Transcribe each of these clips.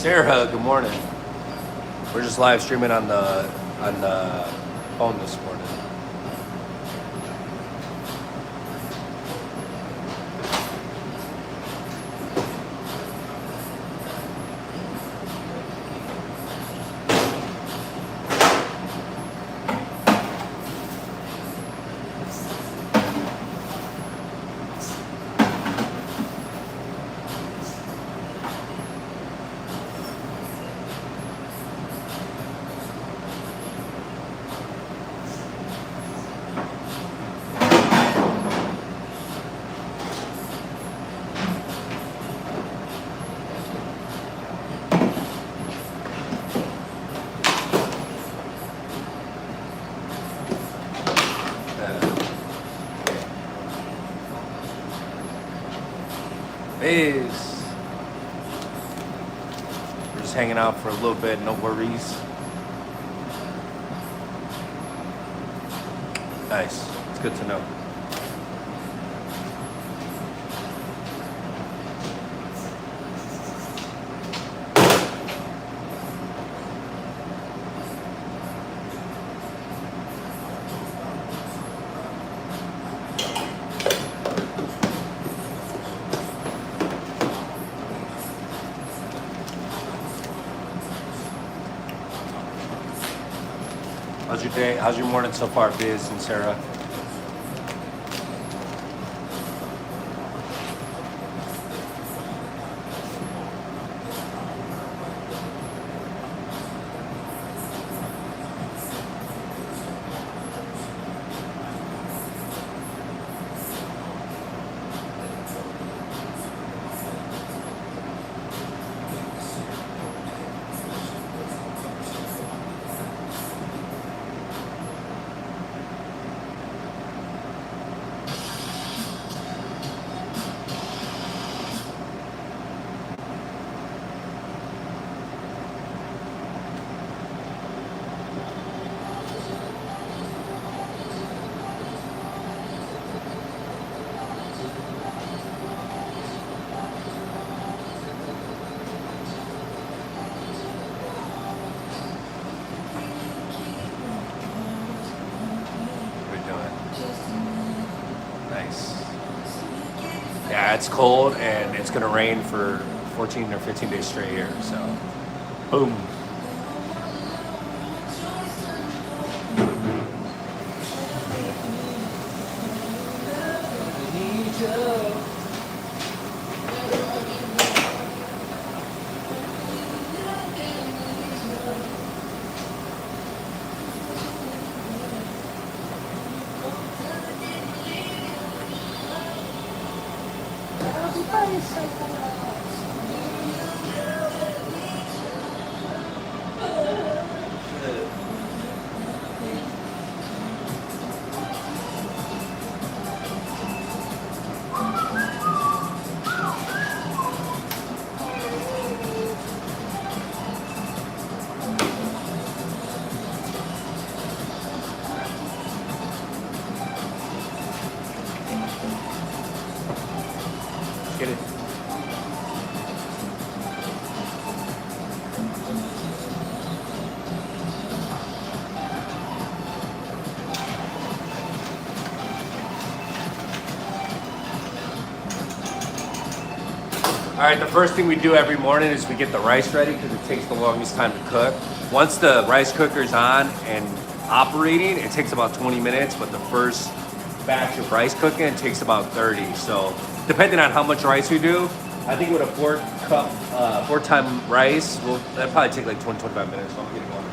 Sarah, good morning. We're just live streaming on the phone this morning. Is we're just hanging out for a little bit, no worries. Nice, it's good to know. How's your day? How's your morning so far, Biz and Sarah? Yeah, it's cold and it's gonna rain for 14 or 15 days straight here, so boom. Get it. All right, the first thing we do every morning is we get the rice ready because it takes the longest time to cook. Once the rice cooker is on and operating, it takes about 20 minutes, but the first batch of rice cooking takes about 30. So depending on how much rice we do, I think with a 4-time rice, that'll probably take like 20-25 minutes. So I'm getting going.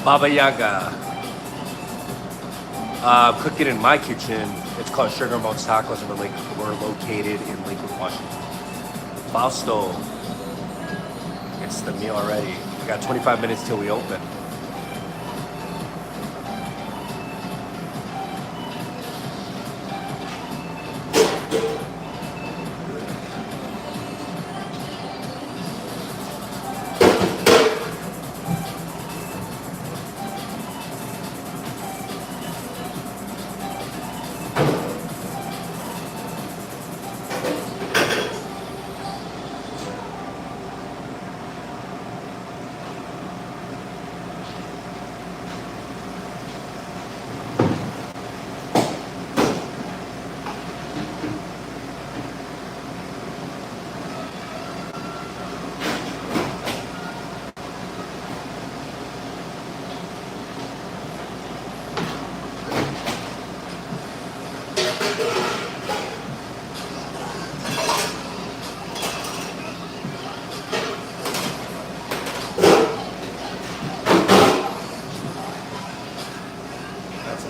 Baba Yaga. Cooking in my kitchen. It's called Sugar and Bones Tacos, and we're located in Lakewood, Washington. Fausto. It's the meal already. We got 25 minutes till we open.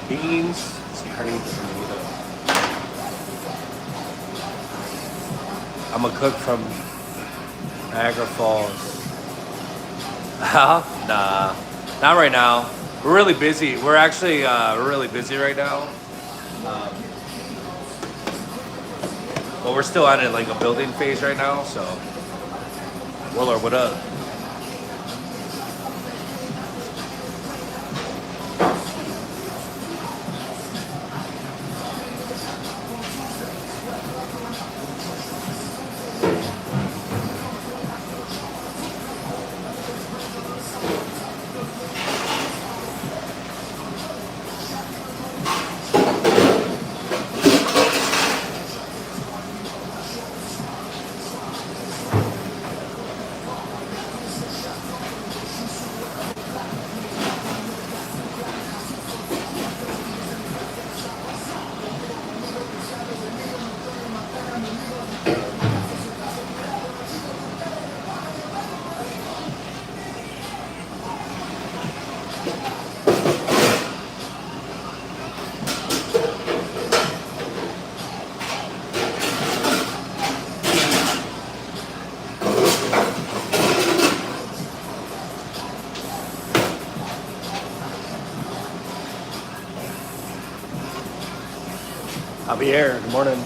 Beans, some honey tomato. I'm a cook from Niagara Falls. Nah, not right now. We're really busy. We're actually really busy right now. But we're still on like a building phase right now, so. Willard, what up? Javier, good morning.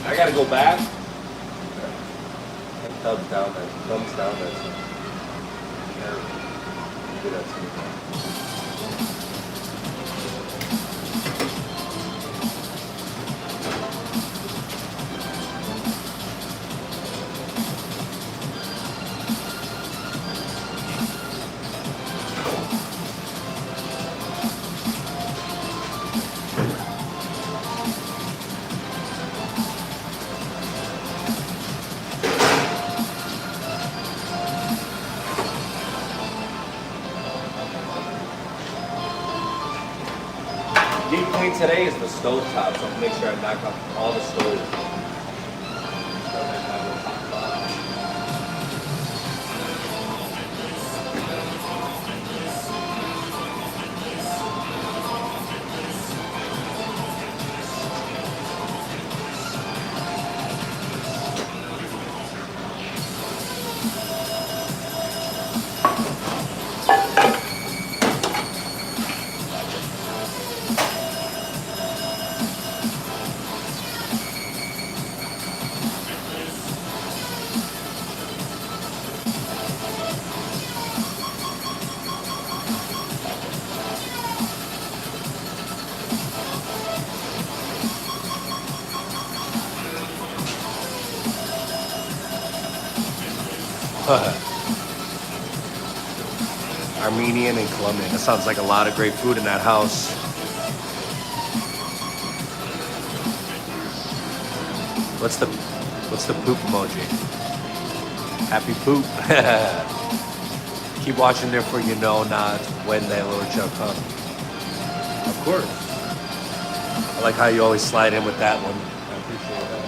I gotta go back. Thumbs down there. Thumbs down there. Do that to me. Deep clean today is the stove top, so I'm gonna make sure I knock off all the stoves. Armenian and Colombian. That sounds like a lot of great food in that house. What's the poop emoji? Happy poop. Keep watching, therefore you know not when that Lord shall come. Of course. I like how you always slide in with that one. I appreciate that.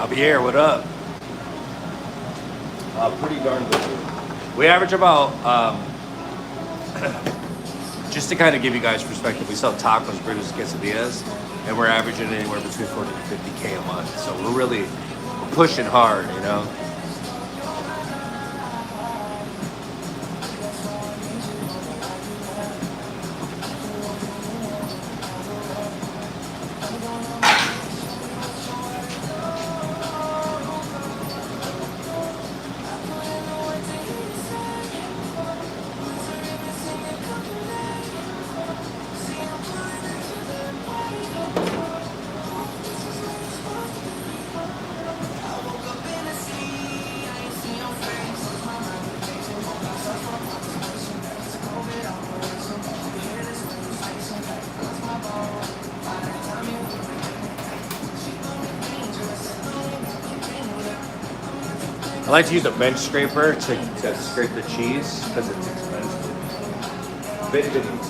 Javier, what up? Pretty darn good. We average about, just to kind of give you guys perspective, we sell tacos, burritos, quesadillas, and we're averaging anywhere between 40 to 50K a month. So we're pushing hard, you know? I like to use a bench scraper to scrape the cheese because it's expensive. Bit easy.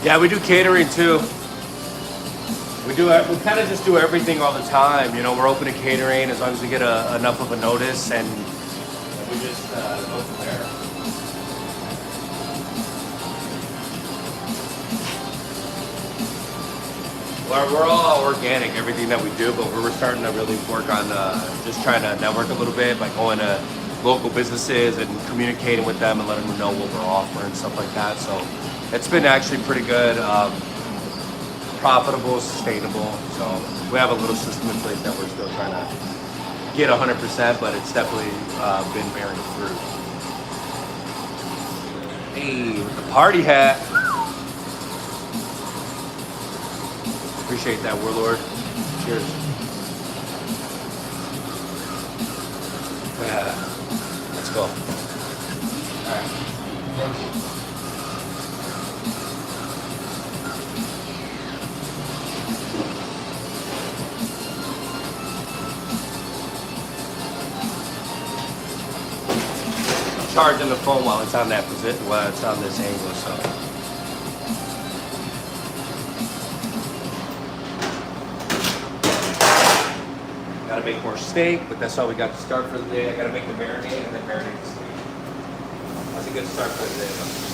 Yeah, we do catering too. We kind of just do everything all the time. You know, we're open to catering as long as we get enough of a notice, and we just go from there. Well, we're all organic, everything that we do, but we're starting to really work on just trying to network a little bit by going to local businesses and communicating with them and letting them know what we're offering and stuff like that. So it's been actually pretty good. Profitable, sustainable. So we have a little system in place that we're still trying to get 100%, but it's definitely been bearing fruit. Hey, with the party hat. Appreciate that, Warlord. Cheers. Yeah. Let's go. All right. Thank you. Charging the phone while it's on that position, while it's on this angle, so. Gotta make more steak, but that's all we got to start for the day. I gotta make the marinade and then marinate the steak. That's a good start for the day, though.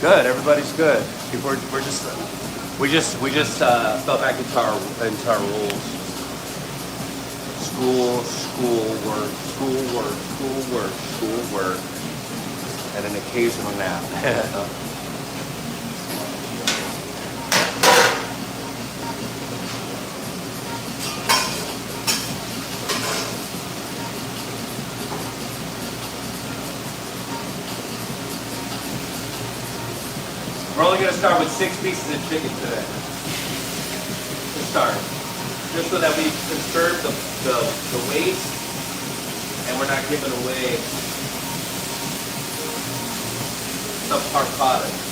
Good. Everybody's good. We just fell back into our rules. School, work, and an occasional nap. We're only going to start with 6 pieces of chicken today. To start. Just so that we conserve the waste and we're not giving away subpar products.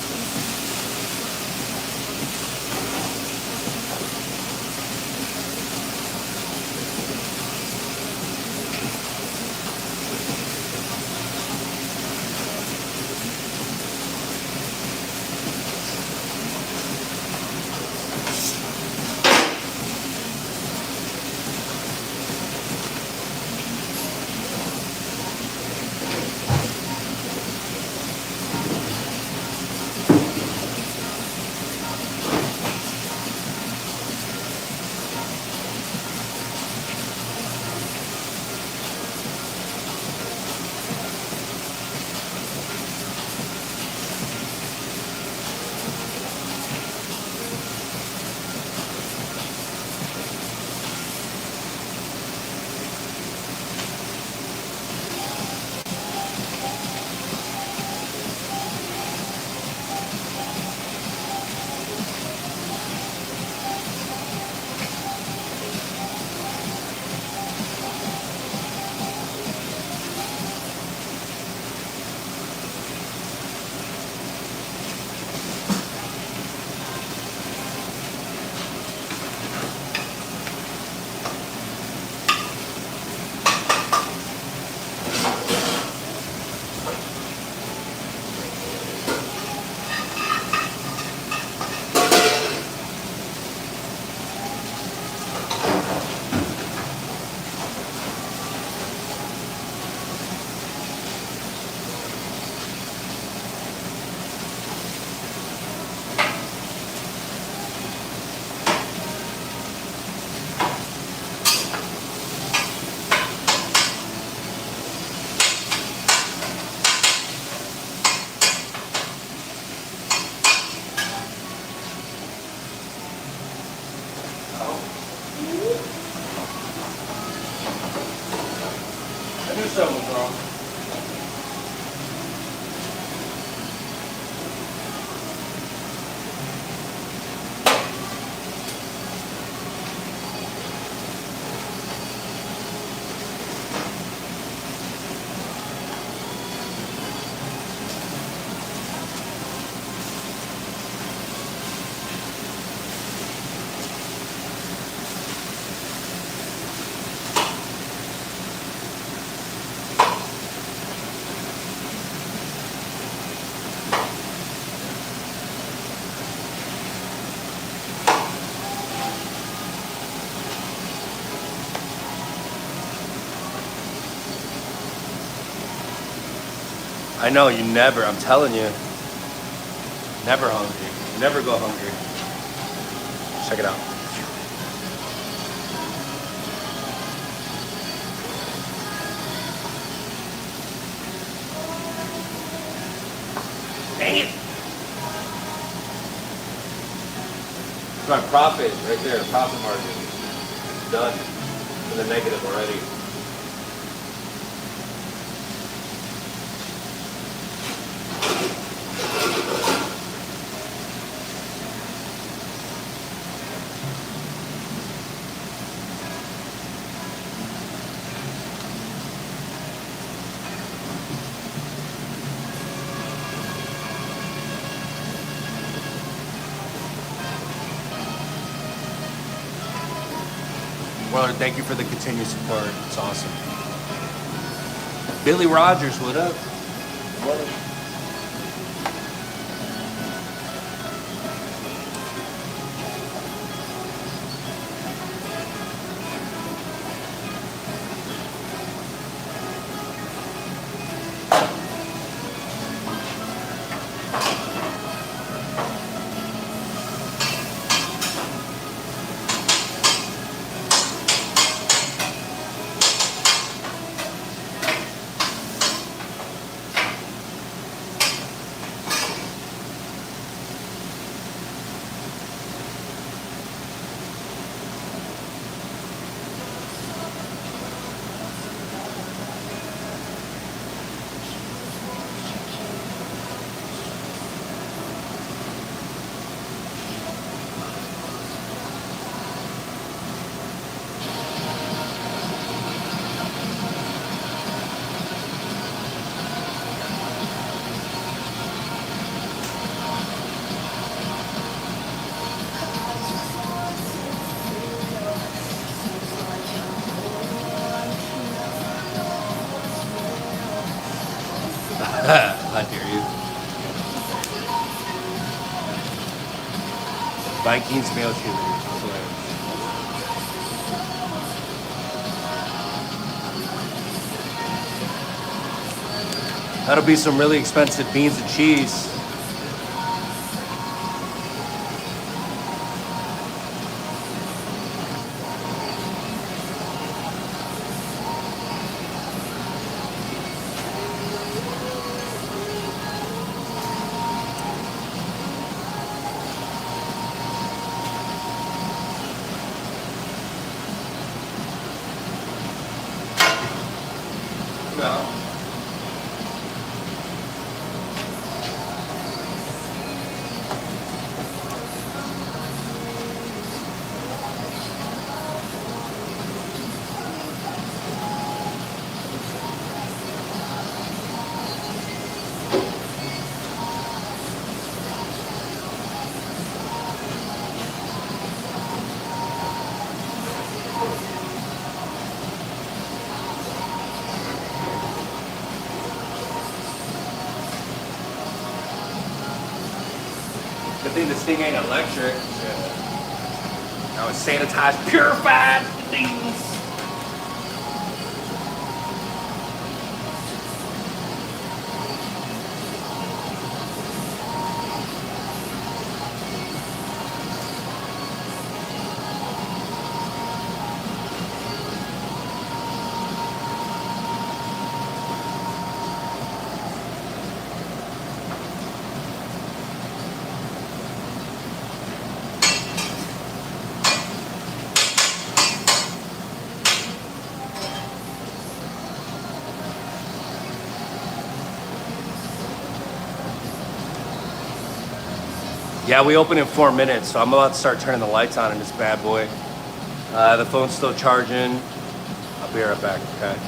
I knew something was wrong. I know, you never, I'm telling you, never hungry. You never go hungry. Check it out. Dang it! My profit right there, profit margin. Done. In the negative already. Well, thank you for the continued support. It's awesome. Billy Rogers, what up? What up? How dare you? Vikings male cheerleaders. That'll be some really expensive beans and cheese. No. Good thing this thing ain't electric. Now it's sanitized, purified things. Yeah, we open in 4 minutes, so I'm about to start turning the lights on in this bad boy. The phone's still charging. I'll be right back, okay?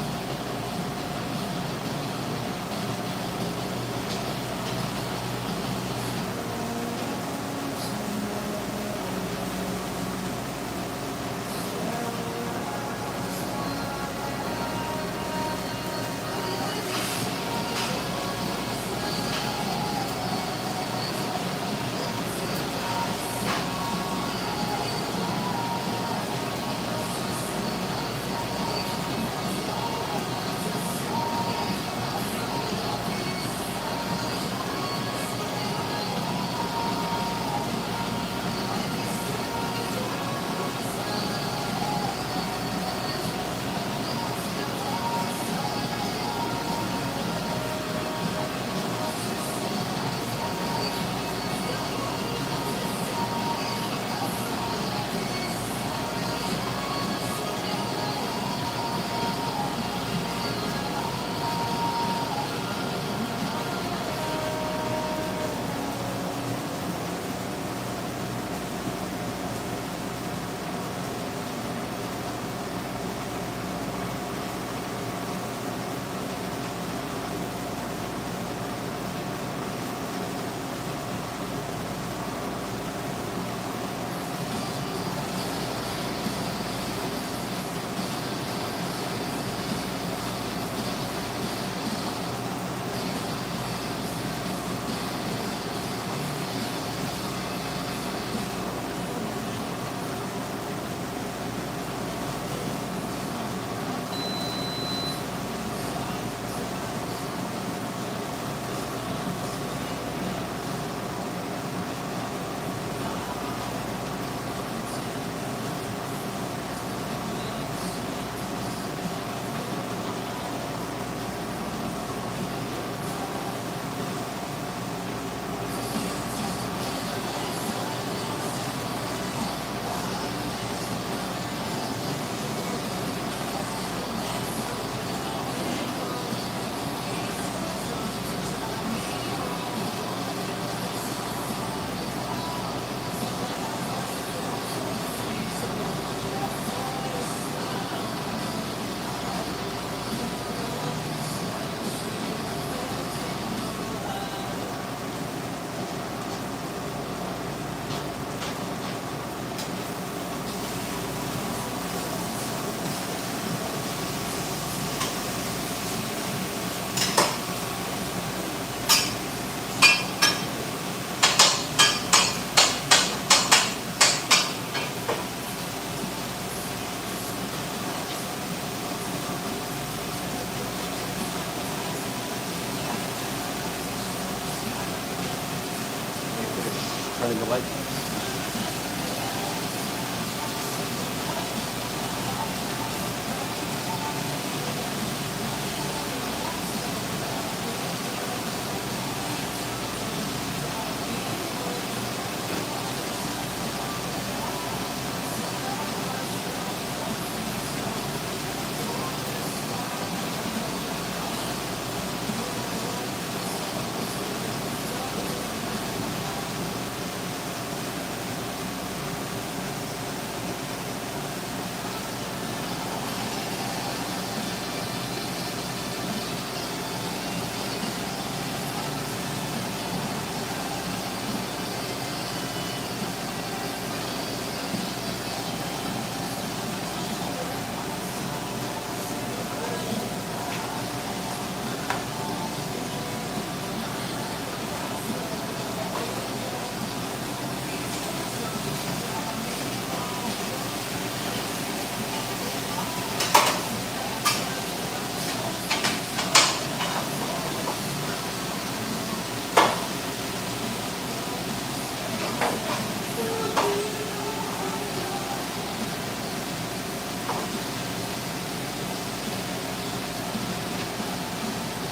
Turning the lights on.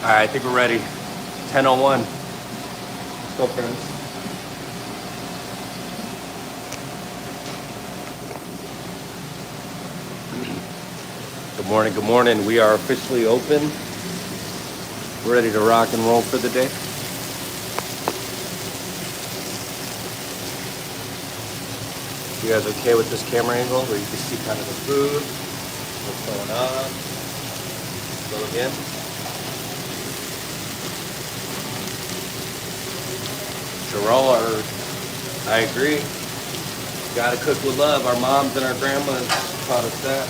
All right, I think we're ready. 10:01. Let's go, friends. Good morning, good morning. We are officially open. We're ready to rock and roll for the day. You guys okay with this camera angle where you can see kind of the food, what's going on? Go again. Gerard, I agree. Gotta cook with love. Our moms and our grandmas taught us that.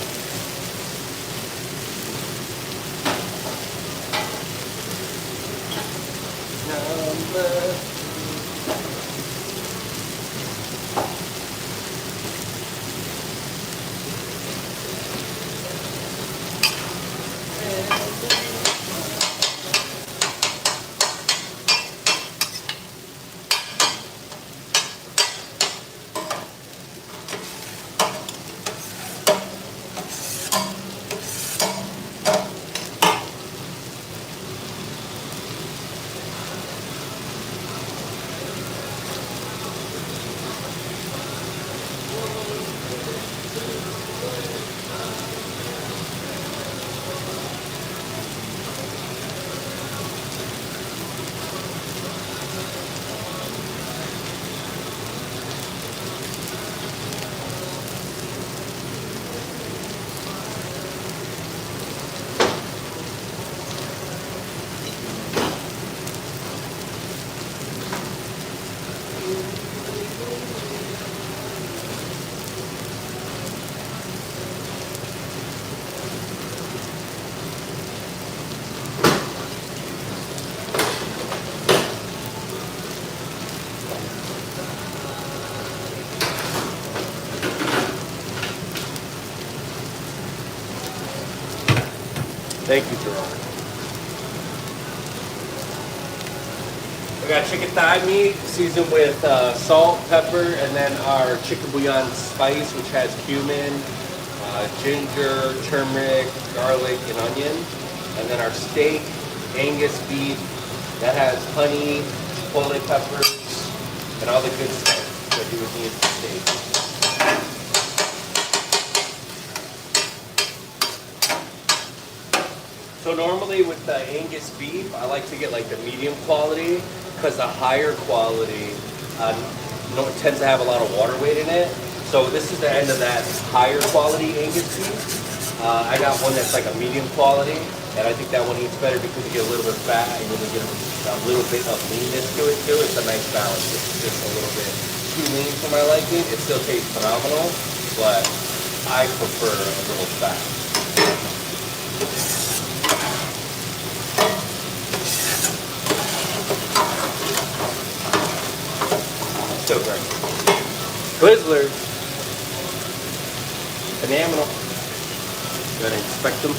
Thank you, Gerard. We got chicken thigh meat seasoned with salt, pepper, and then our chicken bouillon spice, which has cumin, ginger, turmeric, garlic, and onion. And then our steak, Angus beef, that has honey, chipotle peppers, and all the good stuff that you would need for steak. So normally with the Angus beef, I like to get like the medium quality because the higher quality tends to have a lot of water weight in it. So this is the end of that higher quality Angus beef. I got one that's like a medium quality, and I think that one eats better because you get a little bit of fat and you get a little bit of leanness to it too. It's a nice balance. It's just a little bit too lean for my liking. It still tastes phenomenal, but I prefer a little fat. So great. Twizzlers. Phenomenal. Go ahead and inspect them.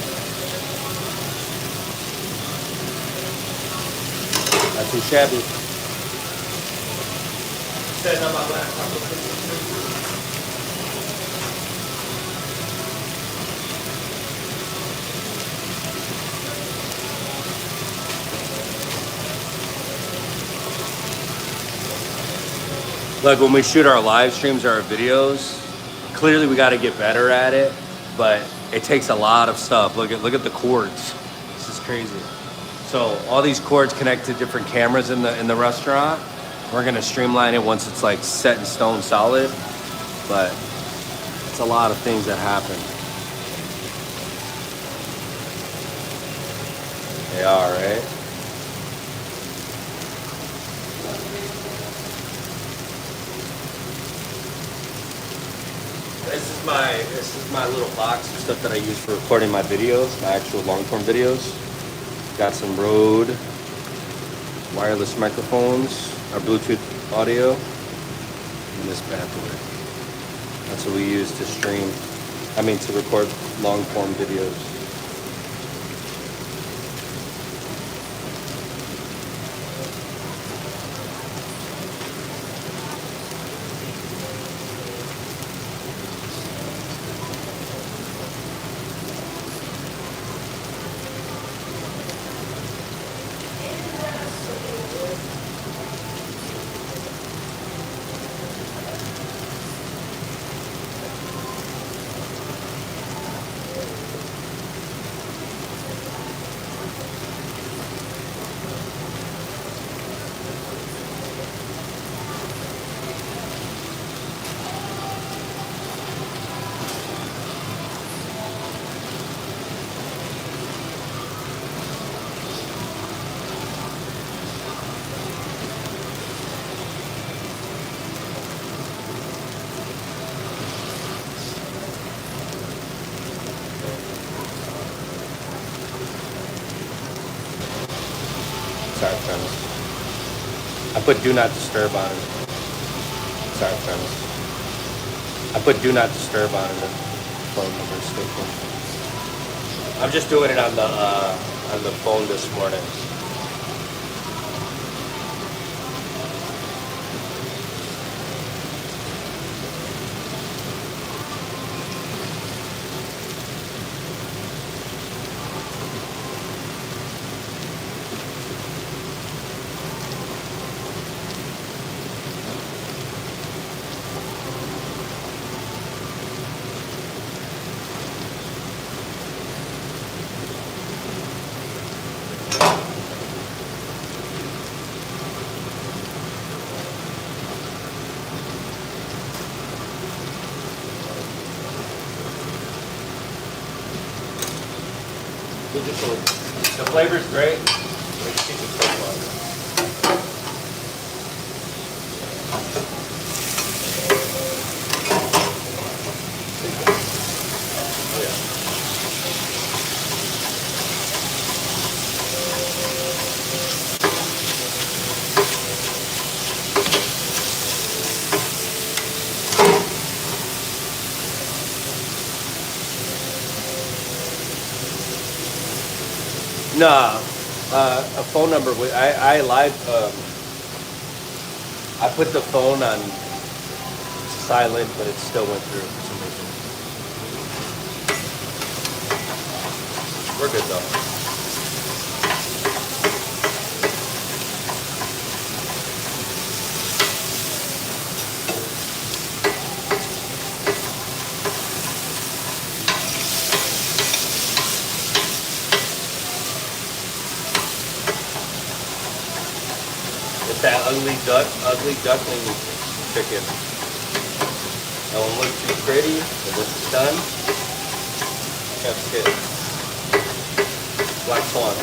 Not too shabby. Setting up my laptop. Look, when we shoot our live streams or our videos, clearly we got to get better at it, but it takes a lot of stuff. Look at the cords. This is crazy. So all these cords connect to different cameras in the restaurant. We're gonna streamline it once it's like set in stone solid, but it's a lot of things that happen. They are, right? This is my little box of stuff that I use for recording my videos, my actual long-form videos. Got some Rode wireless microphones, our Bluetooth audio, and this bad boy. That's what we use to to record long-form videos. Sorry, friends. I put do not disturb on it. Sorry, friends. I put do not disturb on it. Phone number sticking. I'm just doing it on the phone this morning. The flavor's great. Let's keep it quick one. No, a phone number. I live. I put the phone on silent, but it still went through for some reason. We're good though. That ugly duckling chicken. That one looks too pretty, but this is done. Chef's kiss. Black Swan.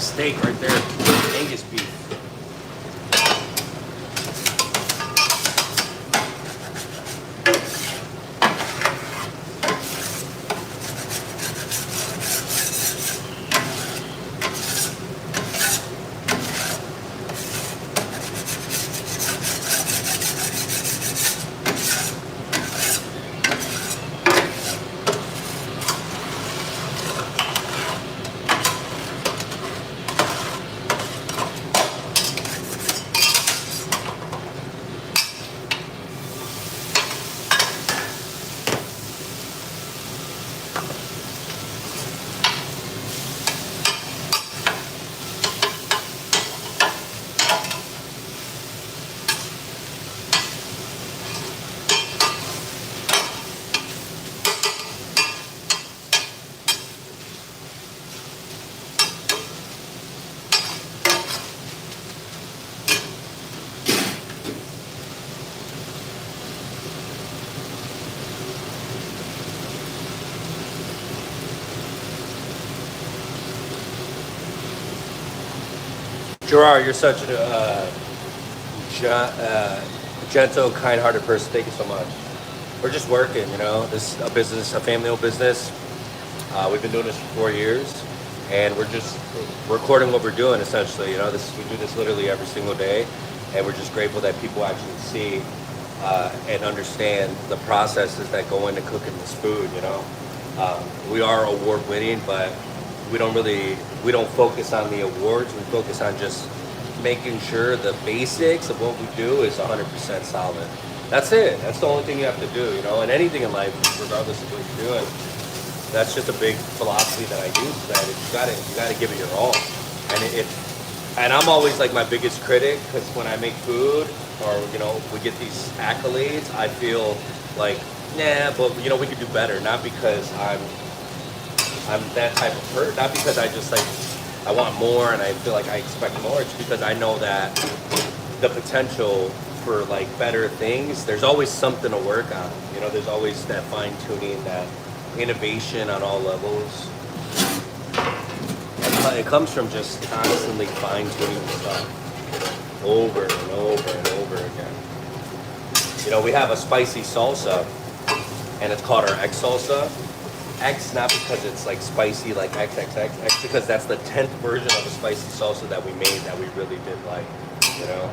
steak right there, Angus beef. Gerard, you're such a gentle, kind-hearted person. Thank you so much. We're just working, you know. This is a business, a family-owned business. We've been doing this for 4 years, and we're just recording what we're doing, essentially. You know, we do this literally every single day, and we're just grateful that people actually see and understand the processes that go into cooking this food. You know, we are award-winning, but we don't focus on the awards. We focus on just making sure the basics of what we do is 100% solid. That's it. That's the only thing you have to do, you know, and anything in life, regardless of what you're doing. That's just a big philosophy that I use, that you gotta give it your all. And I'm always like my biggest critic, because when I make food, or, you know, we get these accolades, I feel like, nah, but, you know, we could do better. Not because I'm that type of person, not because I just like, I want more and I feel like I expect more. It's because I know that the potential for like better things, there's always something to work on. You know, there's always that fine tuning, that innovation on all levels. And it comes from just constantly fine tuning stuff over and over and over again. You know, we have a spicy salsa, and it's called our X salsa. X, not because it's like spicy like XXX, X because that's the 10th version of a spicy salsa that we made that we really did like, you know.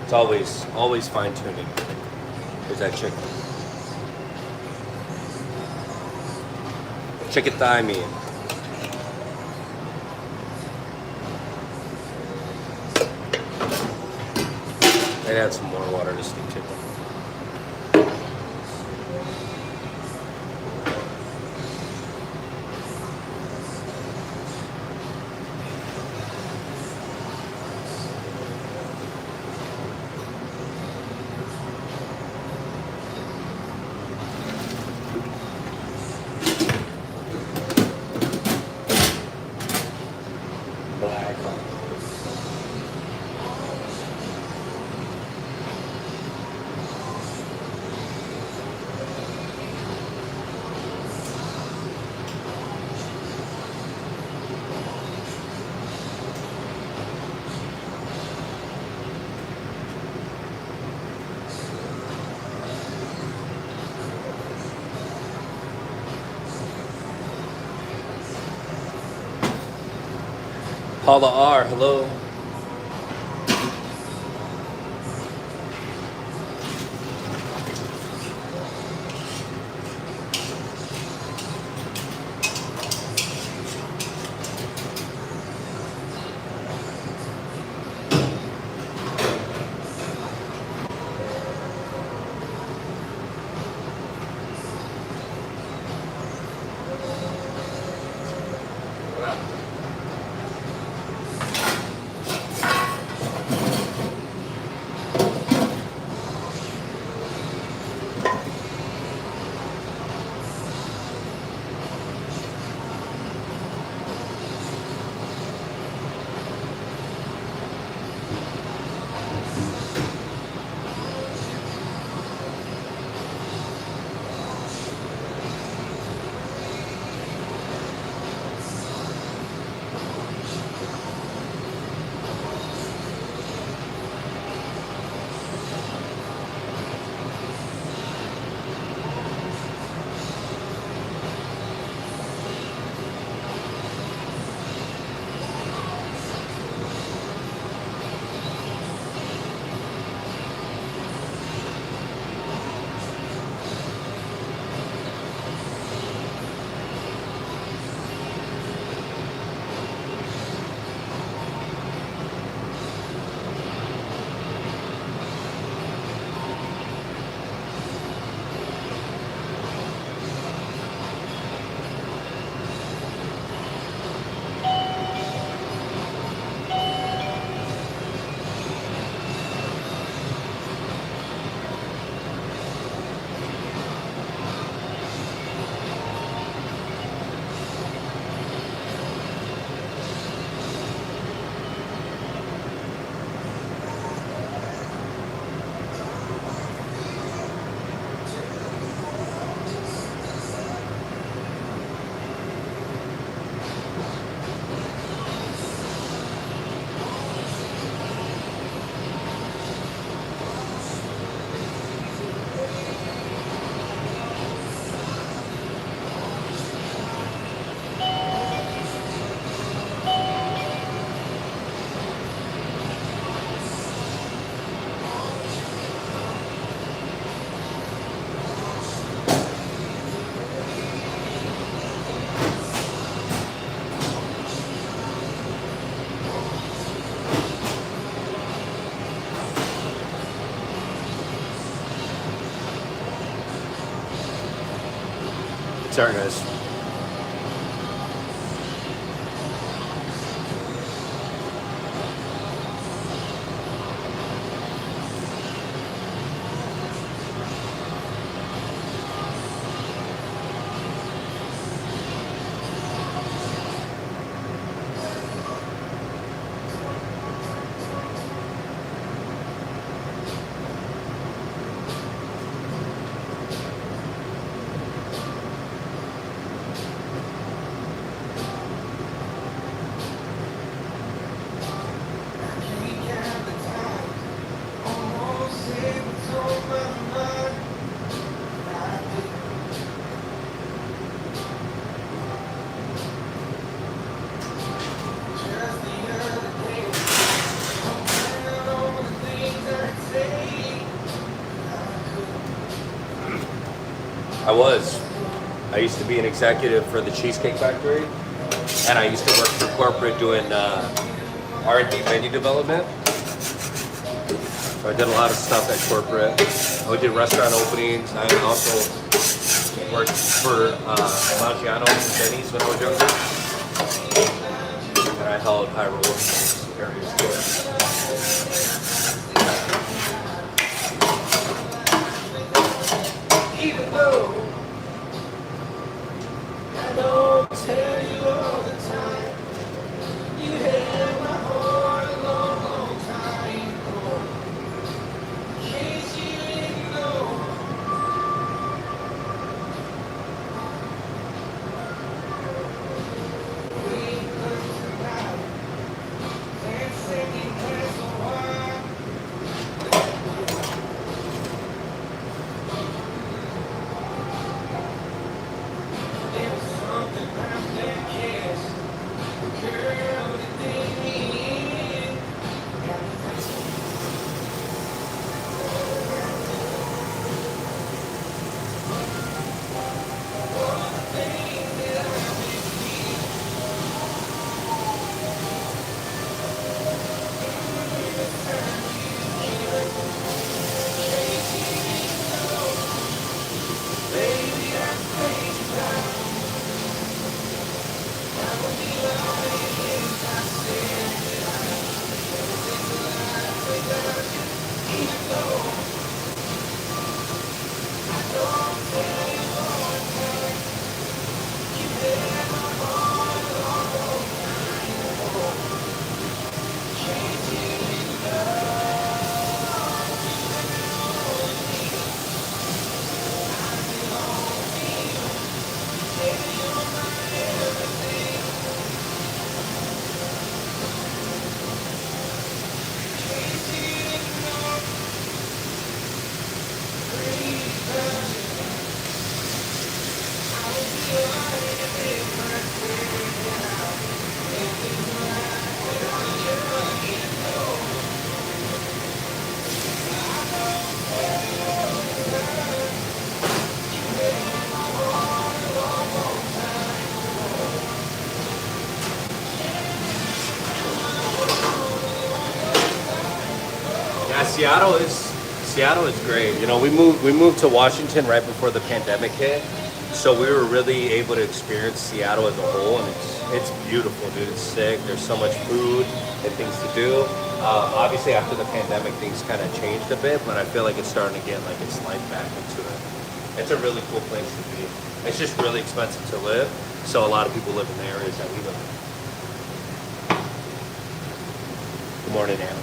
It's always fine tuning. There's that chicken. Chicken thigh meat. I'd add some more water to steam chicken. Paula R, hello. Sorry, guys. I used to be an executive for the Cheesecake Factory, and I used to work for corporate doing R&D menu development. So I did a lot of stuff at corporate. I did restaurant openings. I also worked for Maggiano's and Denny's when I was younger. And I held high roles in those areas too. Even though I don't tell you all the time, you had my heart a long, long time ago. In case you didn't know, we look tonight, dancing in glass of wine. There's something about that kiss, girl, that did me in. All the things that I've been feeling. Baby, I'm crazy about I would be lying if I said that I lived a life without you. Even though I don't tell you all the time, you had my heart a long, long time ago. Can't you Yeah, Seattle is great. You know, we moved to Washington right before the pandemic hit, so we were really able to experience Seattle as a whole, and it's beautiful, dude. It's sick. There's so much food and things to do. Obviously, after the pandemic, things kind of changed a bit, but I feel like it's starting to get like its life back into it. It's a really cool place to be. It's just really expensive to live, so a lot of people live in the areas that we live in. Good morning, Anna.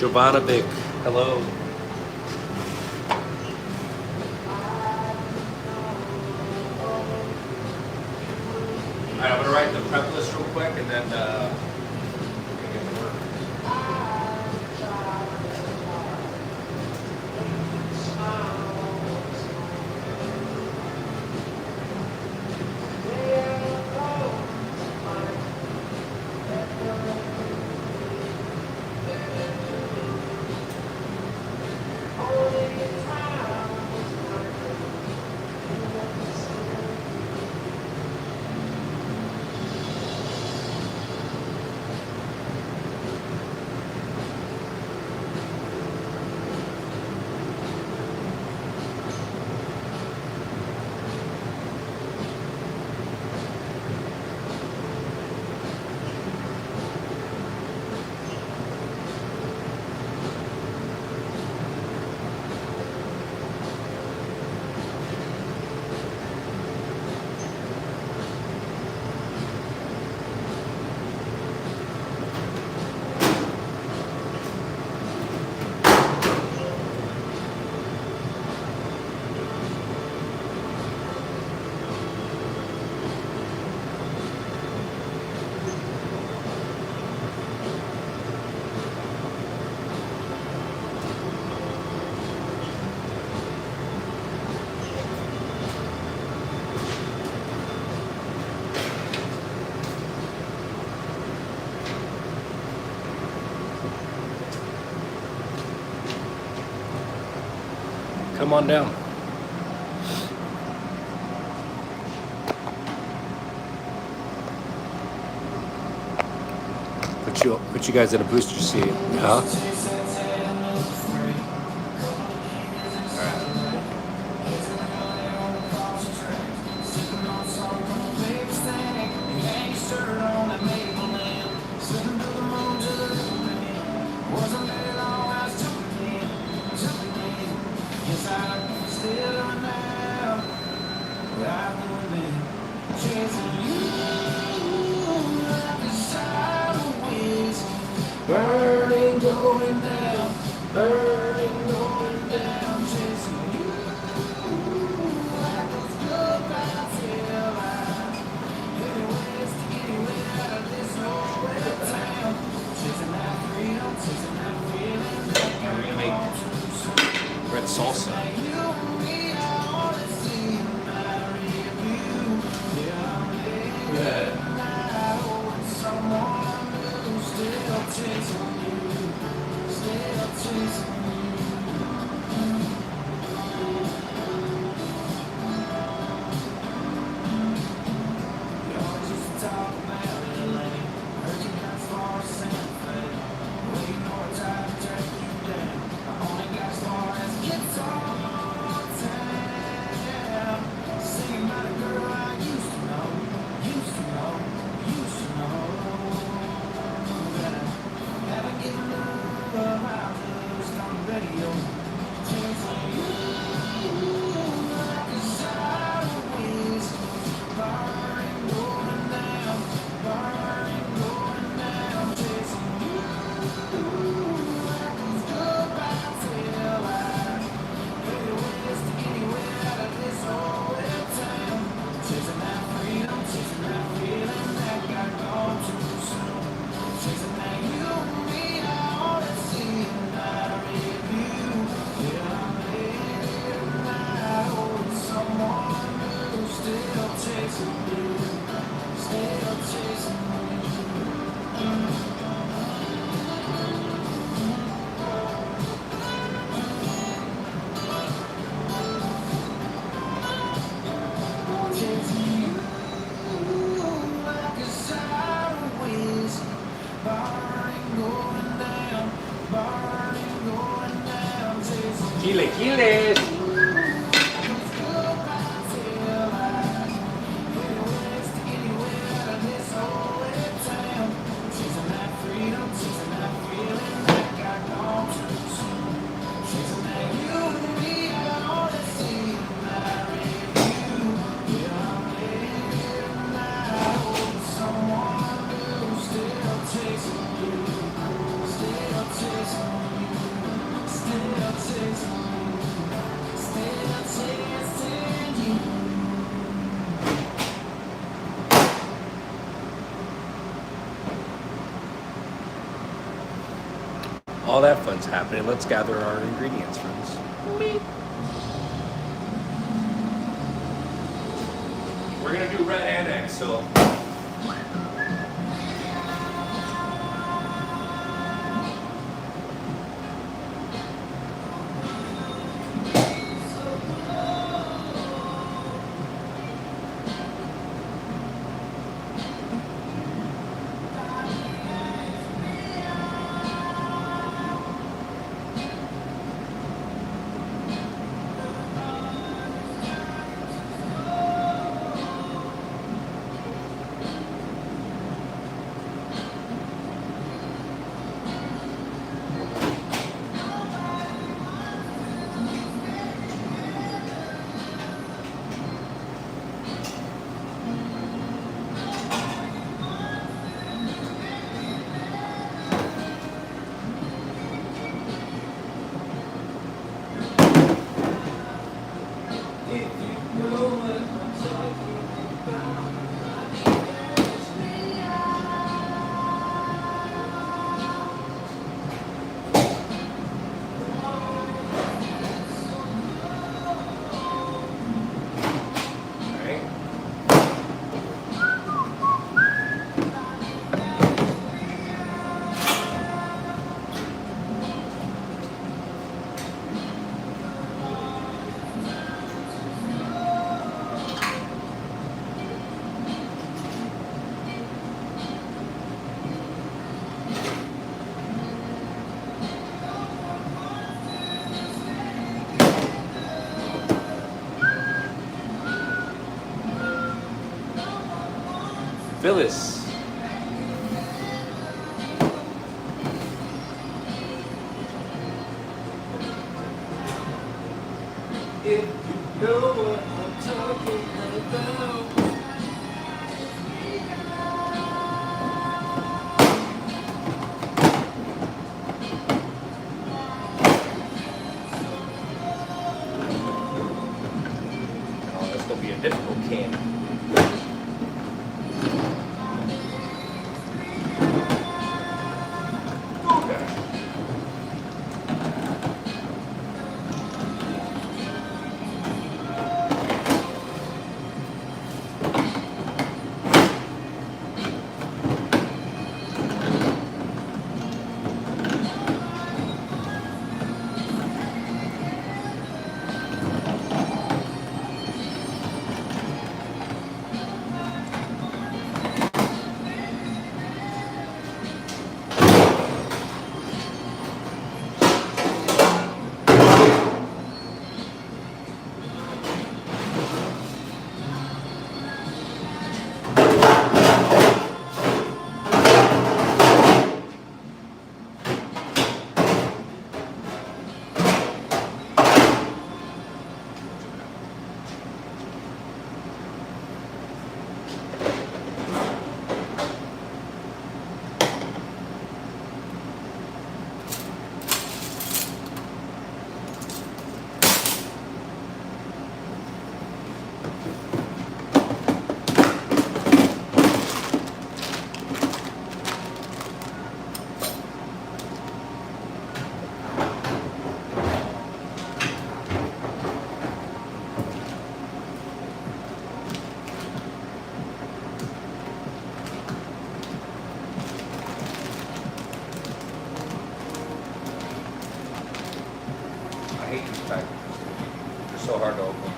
Jovanovic, hello. All right, I'm gonna write the prep list real quick and then we're gonna get to work. Come on down. Put you guys in a booster seat, huh? Burning, going down, burning, going down, chasing you. Like those good vibes in life. Anyways to anywhere out of this nowhere town. Chasing that freedom, chasing that feeling that We're gonna make red salsa. you and me, I only see the matter of you. Yeah, I'm living now with someone new, still chasing you, still chasing you. You always used to talk about LA, heard you got as far as Santa Fe. Well, you know I tried to track you down, I only got as far as Guitar Town. Singing about a girl I used to know, used to know, used to know. But I haven't given up, I just on the radio. Chasing you like a sideways, burning, going down, burning, going down. Chasing you like those good vibes in life. Anyways to anywhere out of this whole town. Chasing that freedom, chasing that feeling that got gone too soon. Chasing that you and me, I only see the night of you. Yeah, I'm living now with someone new, still chasing you, still chasing you. Chasing you like a sideways, burning, going down, burning, going down. Chasing Chile, chiles. those good vibes in life. Anyways to anywhere out of this whole town. Chasing that freedom, chasing that feeling that got gone too soon. Chasing that you and me, I only see the matter of you. Yeah, I'm living now with someone new, still chasing you, still chasing you. all that fun's happening, let's gather our ingredients, friends. We're gonna do red and egg, so. Phyllis. If you know what I'm talking about. Oh, that's gonna be a difficult can. I hate these packages. They're so hard to open.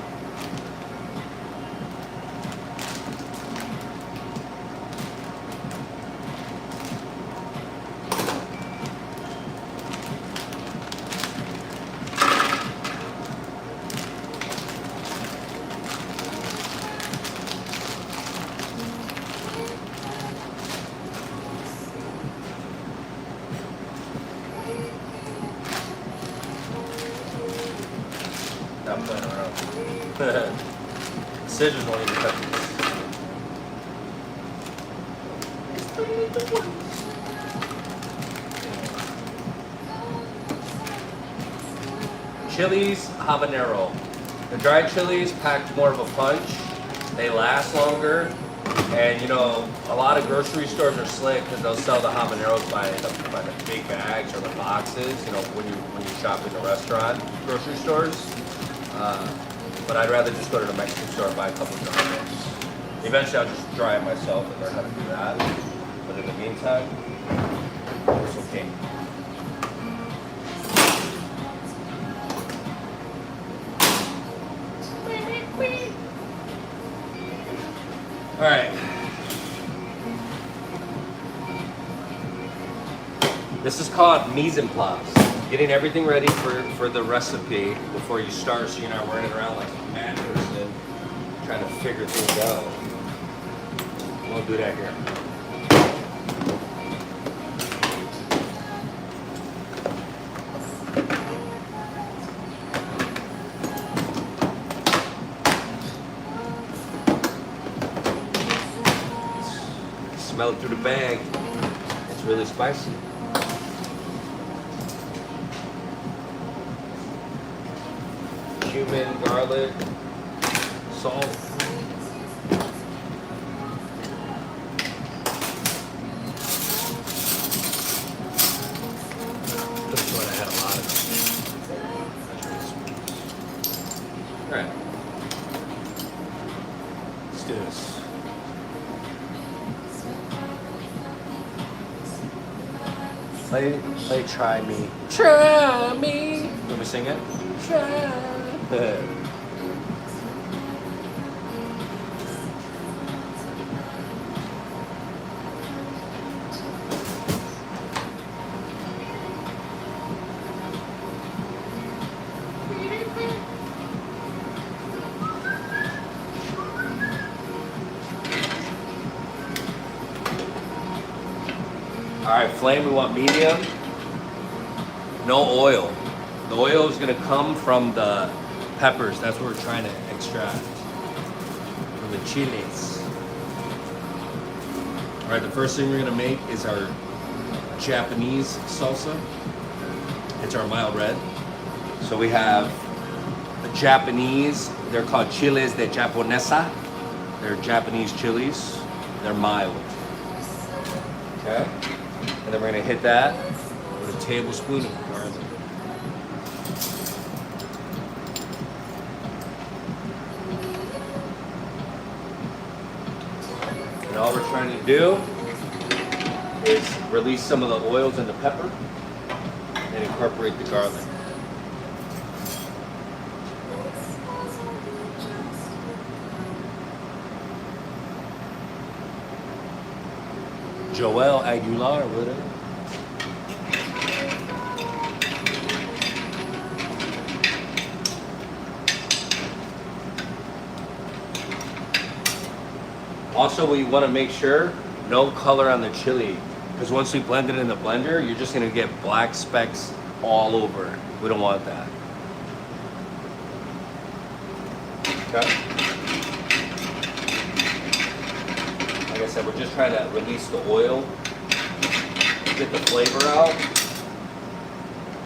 Not playing around. Scissors won't even touch this. Chilies habanero. The dried chilies pack more of a punch. They last longer. And you know, a lot of grocery stores are slick because they'll sell the habaneros by the big bags or the boxes. You know, when you shop in the restaurant grocery stores. But I'd rather just go to the Mexican store and buy a couple jars. Eventually, I'll just dry it myself and learn how to do that. But in the meantime, it's okay. All right. This is called mise en place. Getting everything ready for the recipe before you start, so you're not running around like a mad person trying to figure things out. We'll do that here. Smell it through the bag. It's really spicy. Cumin, garlic, salt. This one I had a lot of it. All right. Let's do this. Play Try Me. Try Me. Let me sing it. Try. All right, flame, we want medium. No oil. The oil is gonna come from the peppers. That's what we're trying to extract from the chilies. All right, the first thing we're gonna make is our Japanese salsa. It's our mild red. So we have the Japanese, they're called chiles de japonesa. They're Japanese chilies. They're mild. Okay? And then we're gonna hit that with a tablespoon of garlic. And all we're trying to do is release some of the oils in the pepper and incorporate the garlic. Joel Aguilar with it. Also, we want to make sure no color on the chili, because once we blend it in the blender, you're just going to get black specks all over. We don't want that. Okay. Like I said, we're just trying to release the oil, get the flavor out.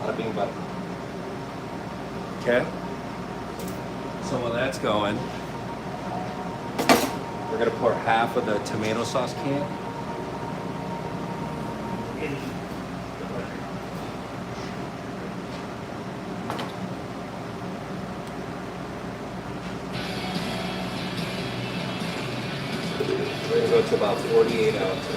Bada bing, bada boom. Okay. So while that's going, we're gonna pour half of the tomato sauce can in the blender. We're gonna go to about 48 ounces.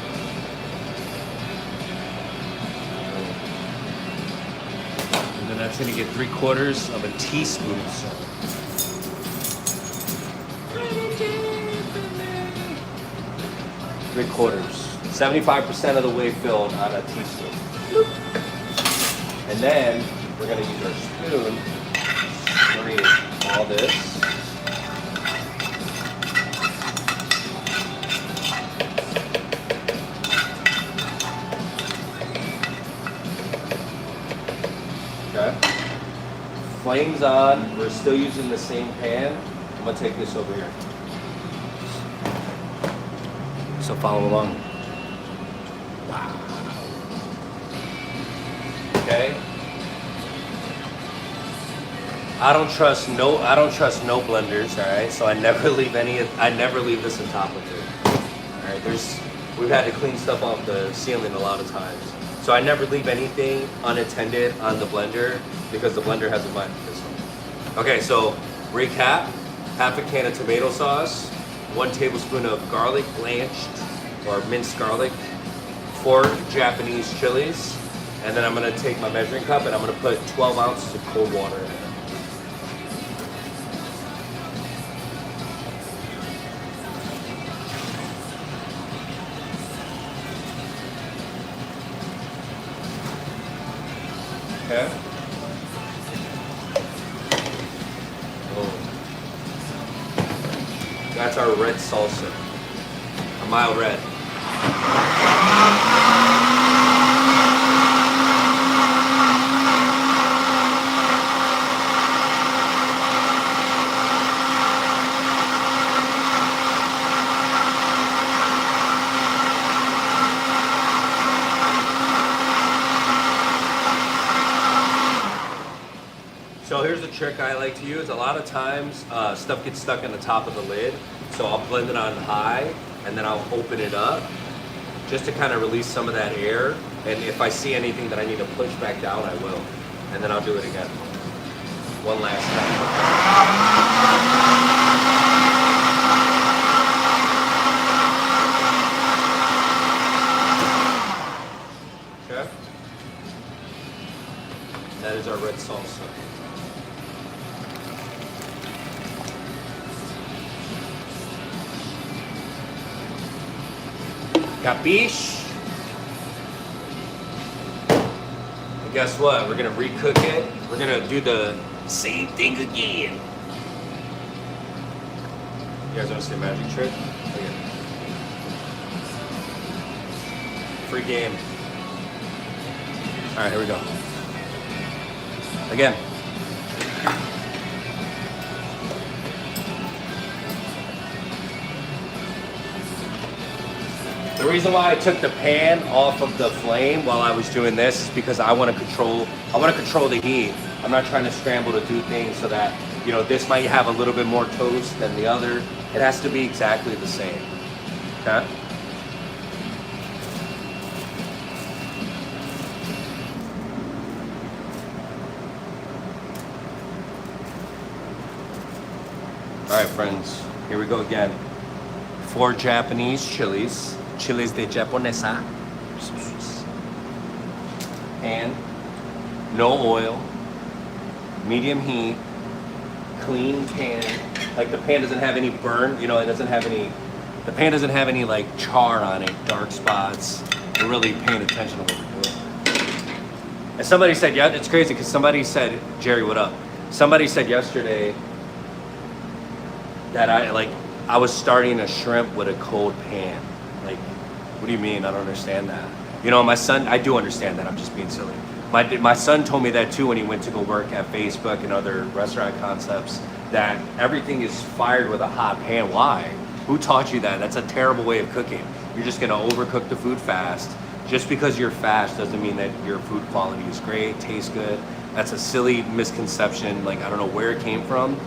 And then that's gonna get 3/4 of a teaspoon of salt. 3/4. 75% of the way filled on a teaspoon. And then we're gonna use our spoon to scrape all this. Okay. Flames on. We're still using the same pan. I'm gonna take this over here. So follow along. Wow. Okay. I don't trust no blenders, all right? So I never leave this on top of it. right, we've had to clean stuff off the ceiling a lot of times. So I never leave anything unattended on the blender because the blender has a mind of its own. Okay, so recap, half a can of tomato sauce, 1 tablespoon of garlic blanched or minced garlic, 4 Japanese chilies, and then I'm gonna take my measuring cup and I'm gonna put 12 ounces of cold water in it. Okay. Boom. That's our red salsa. A mild red. So here's a trick I like to use. A lot of times stuff gets stuck in the top of the lid. So I'll blend it on high and then I'll open it up just to kind of release some of that air. And if I see anything that I need to push back down, I will. And then I'll do it again. One last time. Okay. That is our red salsa. Capiche? And guess what? We're gonna recook it. We're gonna do the same thing again. You guys wanna see a magic trick? Okay. Free game. All right, here we go. Again. The reason why I took the pan off of the flame while I was doing this is because I want to control the heat. I'm not trying to scramble to do things so that, you know, this might have a little bit more toast than the other. It has to be exactly the same. Okay? All right, friends, here we go again. 4 Japanese chilies. Chiles de japonesa. And no oil, medium heat, clean pan. Like the pan doesn't have any burn, you know, the pan doesn't have any like char on it, dark spots. We're really paying attention to what we're doing. And somebody said, yeah, it's crazy because somebody said, Jerry, what up? Somebody said yesterday that I was starting a shrimp with a cold pan. Like, what do you mean? I don't understand that. You know, my son, I do understand that. I'm just being silly. My son told me that too when he went to go work at Facebook and other restaurant concepts, that everything is fired with a hot pan. Why? Who taught you that? That's a terrible way of cooking. You're just gonna overcook the food fast. Just because you're fast doesn't mean that your food quality is great, tastes good. That's a silly misconception. Like, I don't know where it came from,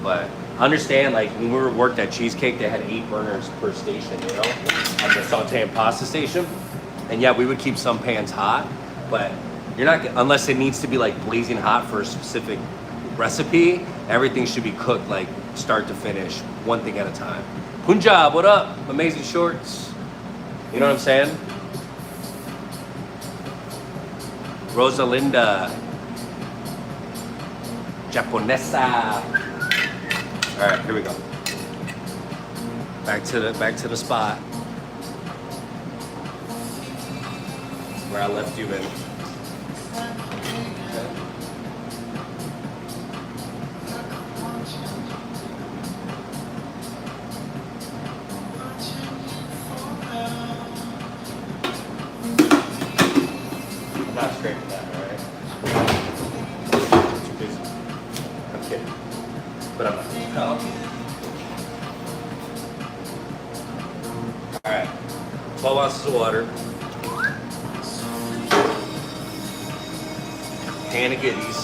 but understand, like, when we worked at Cheesecake, they had 8 burners per station, you know, on the saute and pasta station. And yeah, we would keep some pans hot, but you're not, unless it needs to be like blazing hot for a specific recipe, everything should be cooked like start to finish, one thing at a time. Punjab, what up? Amazing shorts. You know what I'm saying? Rosalinda. Japonesa. All right, here we go. Back to the spot where I left you in. I'm not scraping that, all right? Too busy. I'm kidding, but I'm not. No. All right, 12 ounces of water. Can of goodies.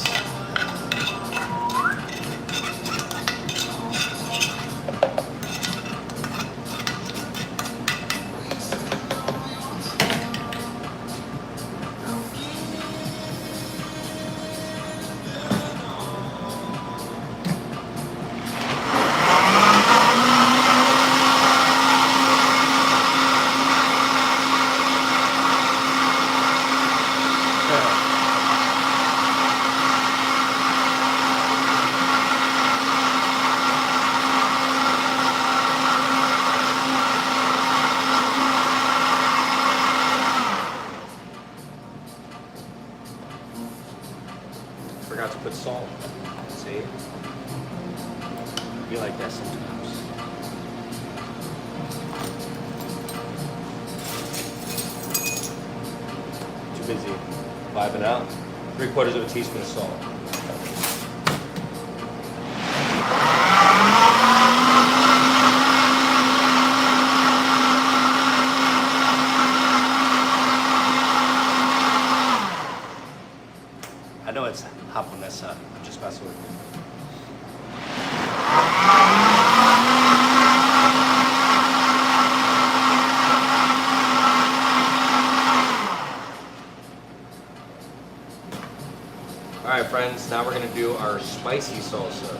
salt. See? You like that sometimes. Too busy vibing out. 3/4 of a teaspoon of salt. I know it's japonesa. I'm just messing with you. All right, friends, now we're gonna do our spicy salsa.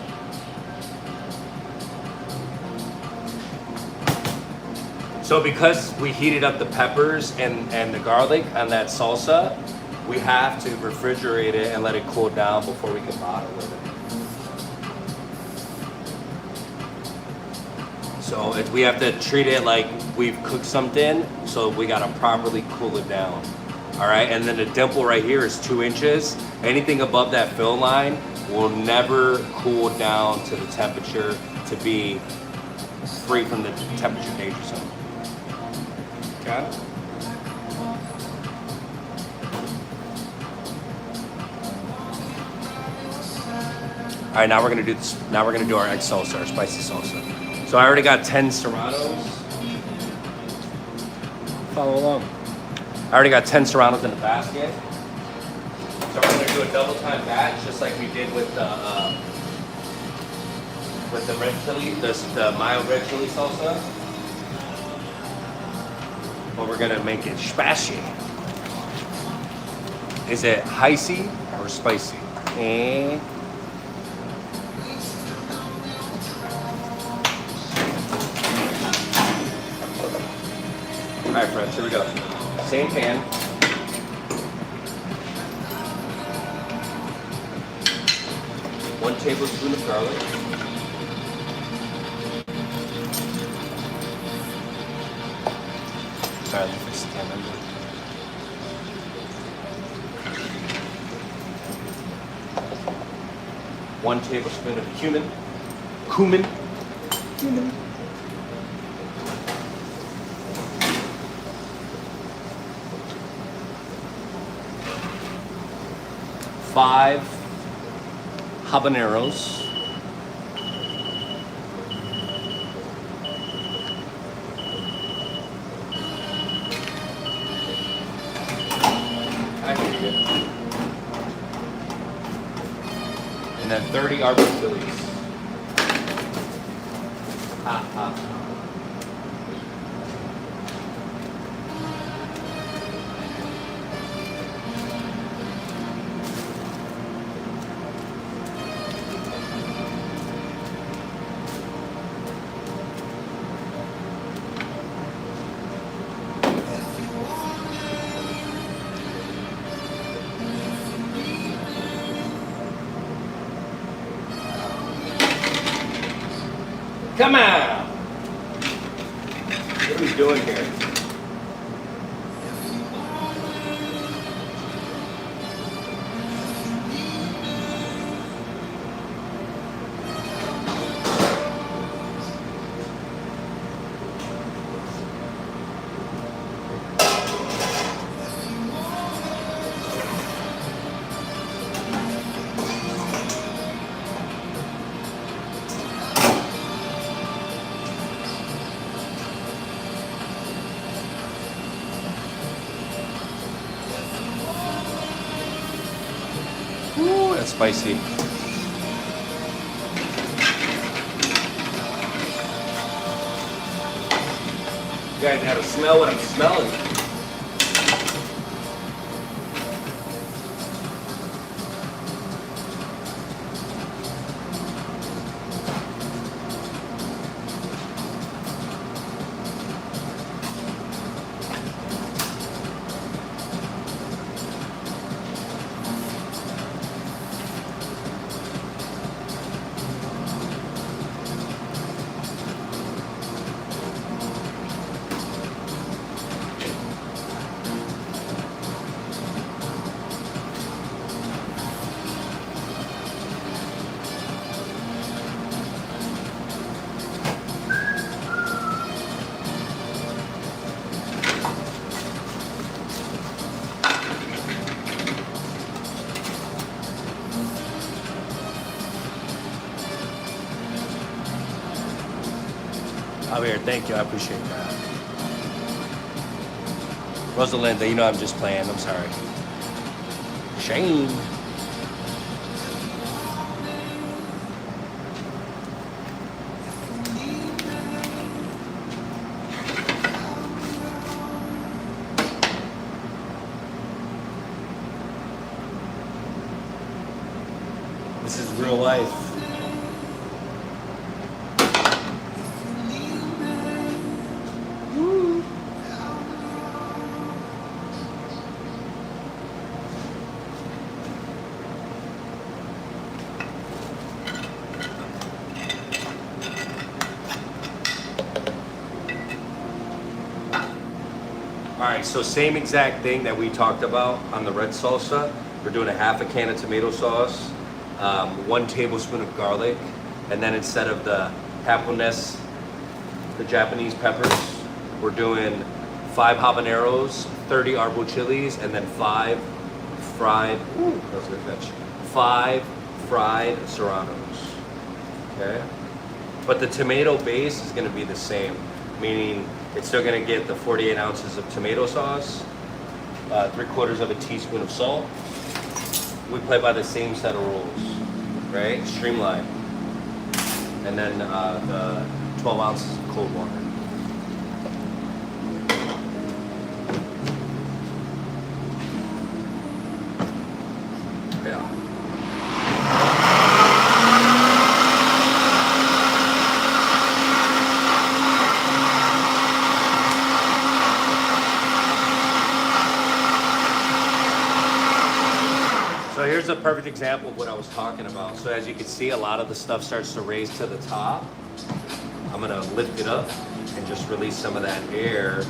So because we heated up the peppers and the garlic on that salsa, we have to refrigerate it and let it cool down before we can bottle it. So we have to treat it like we've cooked something, so we gotta properly cool it down. All right, and then the dimple right here is 2 inches. Anything above that fill line will never cool down to the temperature to be free from the temperature danger zone. Okay? All right, now we're gonna do this. Now we're gonna do our egg salsa, our spicy salsa. So I already got 10 serranos. Follow along. I already got 10 serranos in the basket. So we're gonna do a double time batch, just like we did with the red chili, the mild red chili salsa. But we're gonna make it spicy. Is it icy or spicy? All right, friends, here we go. Same pan. One tablespoon of garlic. Sorry, let me fix the camera. 1 tablespoon of cumin. 5 habaneros. And then 30 arbor chilies. Come on! What are we doing here? Ooh, that's spicy. You guys have to smell what I'm smelling. Javier, thank you. I appreciate that. Rosalinda, you know I'm just playing. I'm sorry. Shane. This is real life. All right, so same exact thing that we talked about on the red salsa. We're doing a half a can of tomato sauce, 1 tablespoon of garlic, and then instead of the japonés, the Japanese peppers, we're doing 5 habaneros, 30 arbol chilies, and then 5 fried, that was a good catch, 5 fried serranos, okay? But the tomato base is gonna be the same, meaning it's still gonna get the 48 ounces of tomato sauce, 3/4 of a teaspoon of salt. We play by the same set of rules, right? Streamline. And then the 12 ounces of cold water. Yeah. So here's a perfect example of what I was talking about. So as you can see, a lot of the stuff starts to raise to the top. I'm gonna lift it up and just release some of that air.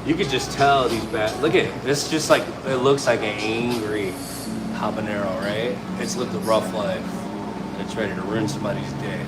You could just tell these bad. Look at it. This just like, it looks like an angry habanero, right? It's lived a rough life. It's ready to ruin somebody's day.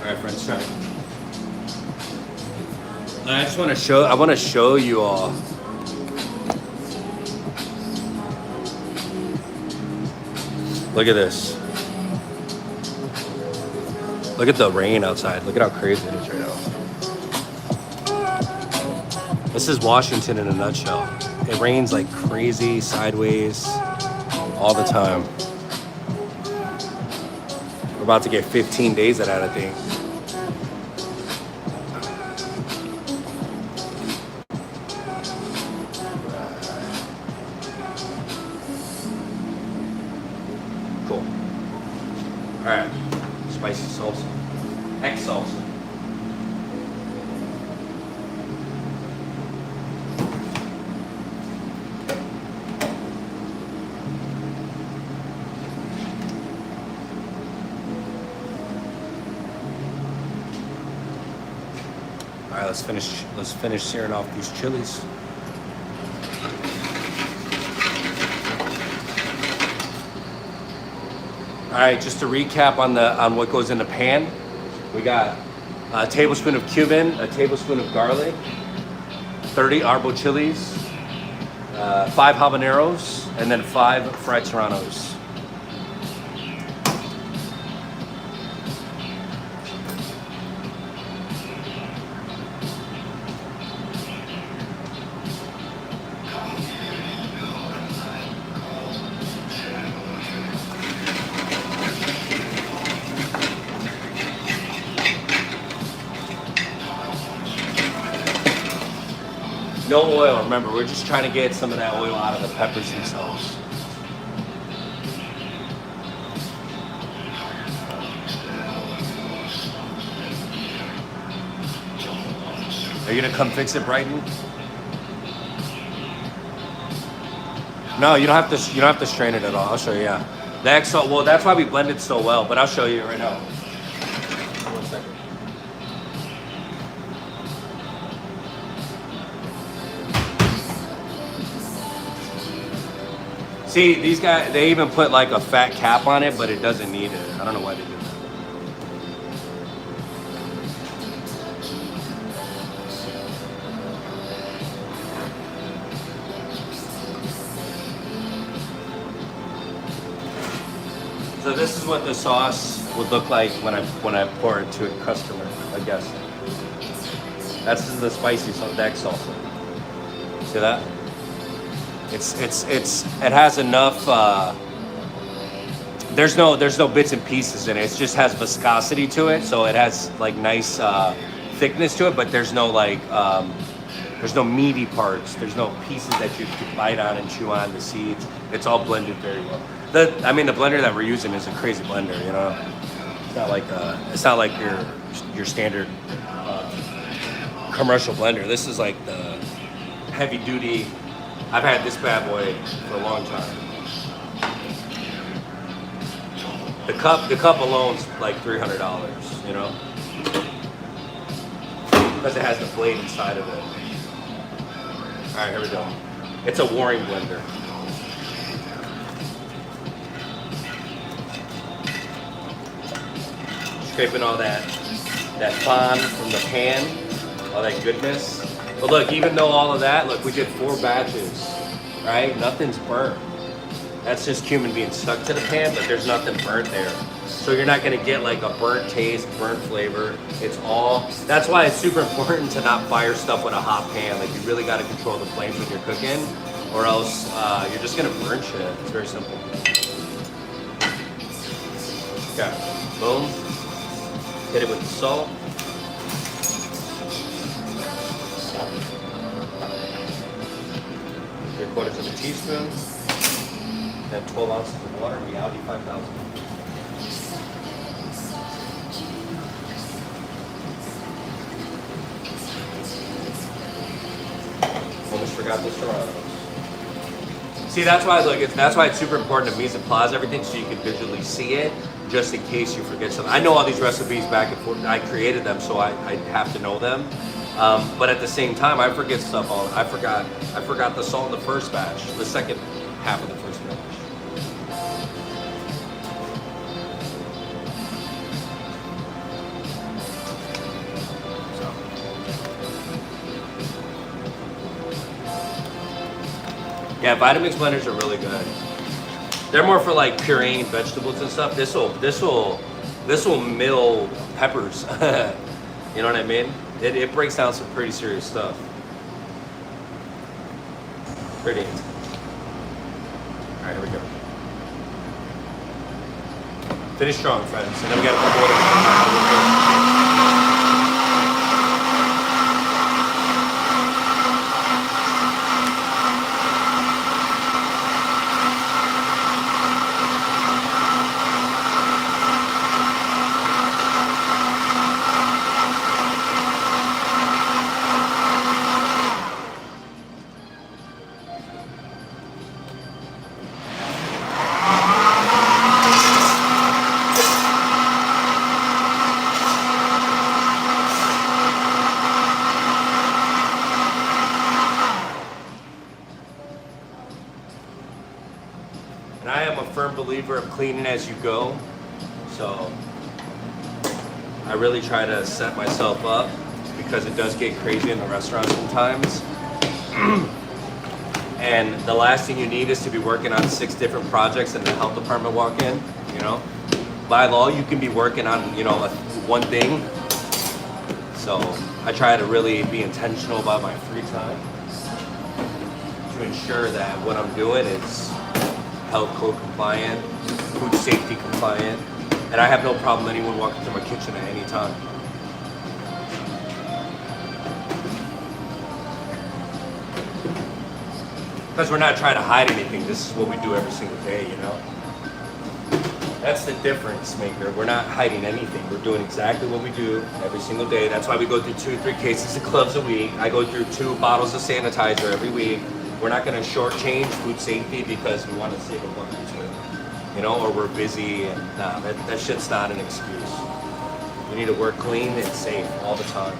All right, friends, try. I just want to show. I want to show you all. Look at this. Look at the rain outside. Look at how crazy it is right now. This is Washington in a nutshell. It rains like crazy, sideways, all the time. We're about to get 15 days of that, I think. Cool. All right, spicy salsa, X salsa. All right, let's finish searing off these chilies. All right, just to recap on what goes in the pan, we got a tablespoon of cumin, a tablespoon of garlic, 30 arbol chilies, 5 habaneros, and then 5 fried serranos. No oil, remember, we're just trying to get some of that oil out of the peppers themselves. Are you gonna come fix it, Brighton? No, you don't have to. You don't have to strain it at all. I'll show you. Yeah, the XO. Well, that's why we blend it so well. But I'll show you right now. 1 second. See, these guys, they even put like a fat cap on it, but it doesn't need it. I don't know why they did that. So this is what the sauce would look like when I pour it to a customer, I guess. That's the spicy sauce, the egg salsa. See that? It has enough. There's no bits and pieces in it. It just has viscosity to it, so it has like nice thickness to it. But there's no there's no meaty parts. There's no pieces that you can bite on and chew on. The seeds. It's all blended very well. The blender that we're using is a crazy blender. You know, it's not like your standard commercial blender. This is like the heavy duty. I've had this bad boy for a long time. The cup alone's like $300, you know, because it has the blade inside of it. All right, here we go. It's a Waring blender. Scraping all that fond from the pan, all that goodness. But look, even though all of that, look, we did 4 batches, right? Nothing's burnt. That's just cumin being stuck to the pan, but there's nothing burnt there. So you're not gonna get like a burnt taste, burnt flavor. It's all, that's why it's super important to not fire stuff with a hot pan. Like you really gotta control the flames when you're cooking, or else you're just gonna burn shit. It's very simple. Okay, boom. Hit it with the salt. 3/4 of a teaspoon, and 12 ounces of water, Meowdy 5000. Almost forgot the serranos. See, that's why it's super important to mise en place everything so you can visually see it, just in case you forget something. I know all these recipes back and forth. I created them, so I have to know them. But at the same time, I forget stuff. I forgot the salt in the first batch, the second half of the first batch. So. Yeah, Vitamix blenders are really good. They're more for like pureeing vegetables and stuff. This will mill peppers. You know what I mean? It breaks down some pretty serious stuff. Pretty. All right, here we go. Finish strong, friends. And then we got a couple other. I am a firm believer of cleaning as you go, so I really try to set myself up because it does get crazy in the restaurant sometimes. And the last thing you need is to be working on 6 different projects and the health department walk in, you know? By law, you can be working on, you know, one thing. So I try to really be intentional about my free time to ensure that what I'm doing is health code compliant, food safety compliant, and I have no problem anyone walking through my kitchen at any time. Because we're not trying to hide anything. This is what we do every single day, you know? That's the difference maker. We're not hiding anything. We're doing exactly what we do every single day. That's why we go through 2-3 cases of gloves a week. I go through 2 bottles of sanitizer every week. We're not gonna shortchange food safety because we want to save a buck or two, you know, or we're busy, and nah, that shit's not an excuse. We need to work clean and safe all the time.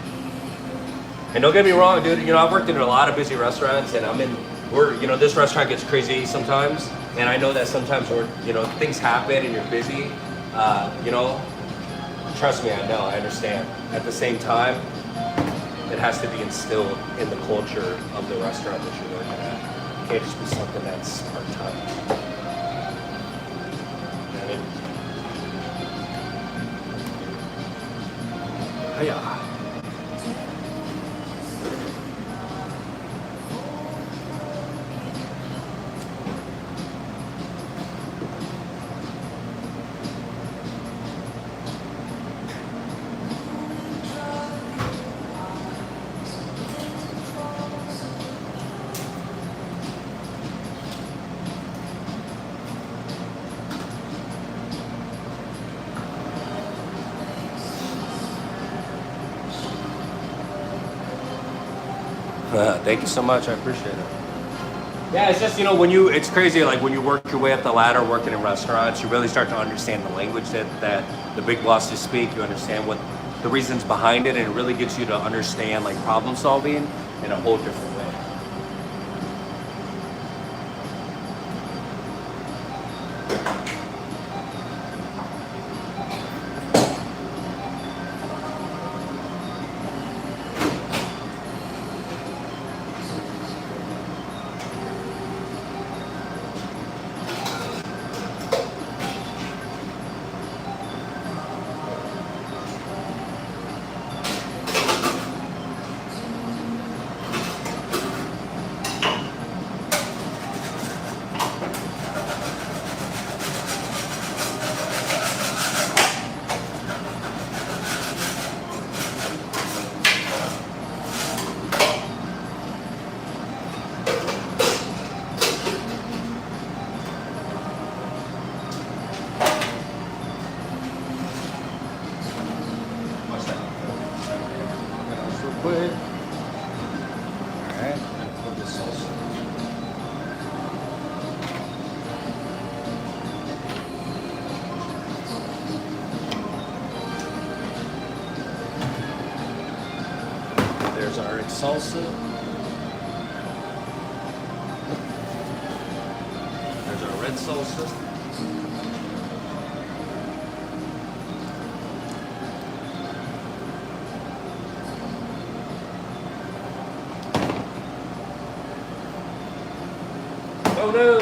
And don't get me wrong, dude, you know, I've worked in a lot of busy restaurants, and you know, this restaurant gets crazy sometimes, and I know that sometimes you know, things happen and you're busy, you know, trust me, I understand. At the same time, it has to be instilled in the culture of the restaurant that you're working at. It can't just be something that's part-time. You know what I mean? Hiya. Thank you so much. I appreciate it. Yeah, it's just, you know, it's crazy, like when you work your way up the ladder working in restaurants, you really start to understand the language that the big bosses speak. You understand what the reasons behind it, and it really gets you to understand like problem solving in a whole different way. Quick. Alright, put this salsa. There's our salsa. There's our red salsa. Oh no!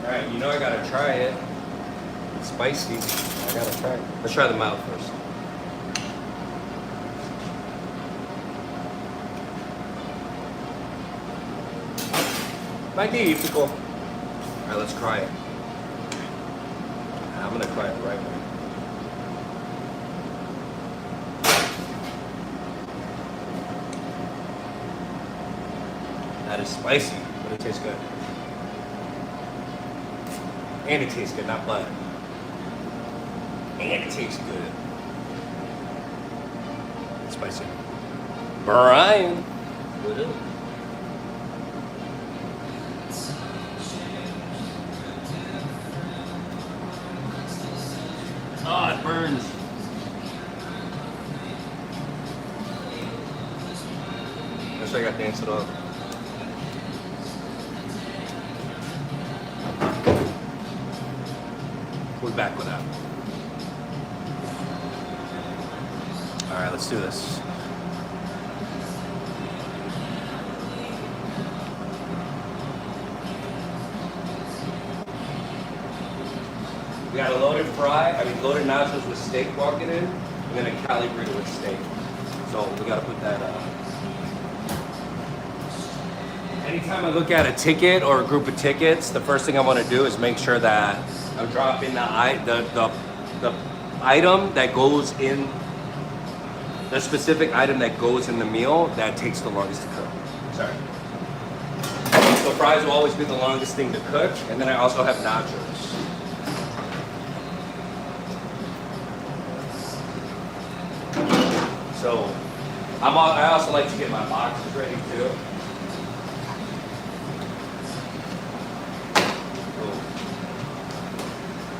Alright, you know I gotta try it. It's spicy. I gotta try it. Let's try the mouth first. Magnifico. Alright, let's try it. I'm gonna try it the right way. That is spicy, but it tastes good. And it tastes good, not bland. And it tastes good. It's spicy. Brian. What is it? Oh, it burns. so I got to dance it up. We're back with that. All right, let's do this. We got a loaded loaded nachos with steak walking in, and then a Cali burrito with steak. So we gotta put that up. Anytime I look at a ticket or a group of tickets, the first thing I want to do is make sure that I'm dropping the item that goes in, the specific item that goes in the meal that takes the longest to cook. Sorry. So fries will always be the longest thing to cook, and then I also have nachos. So I also like to get my boxes ready too.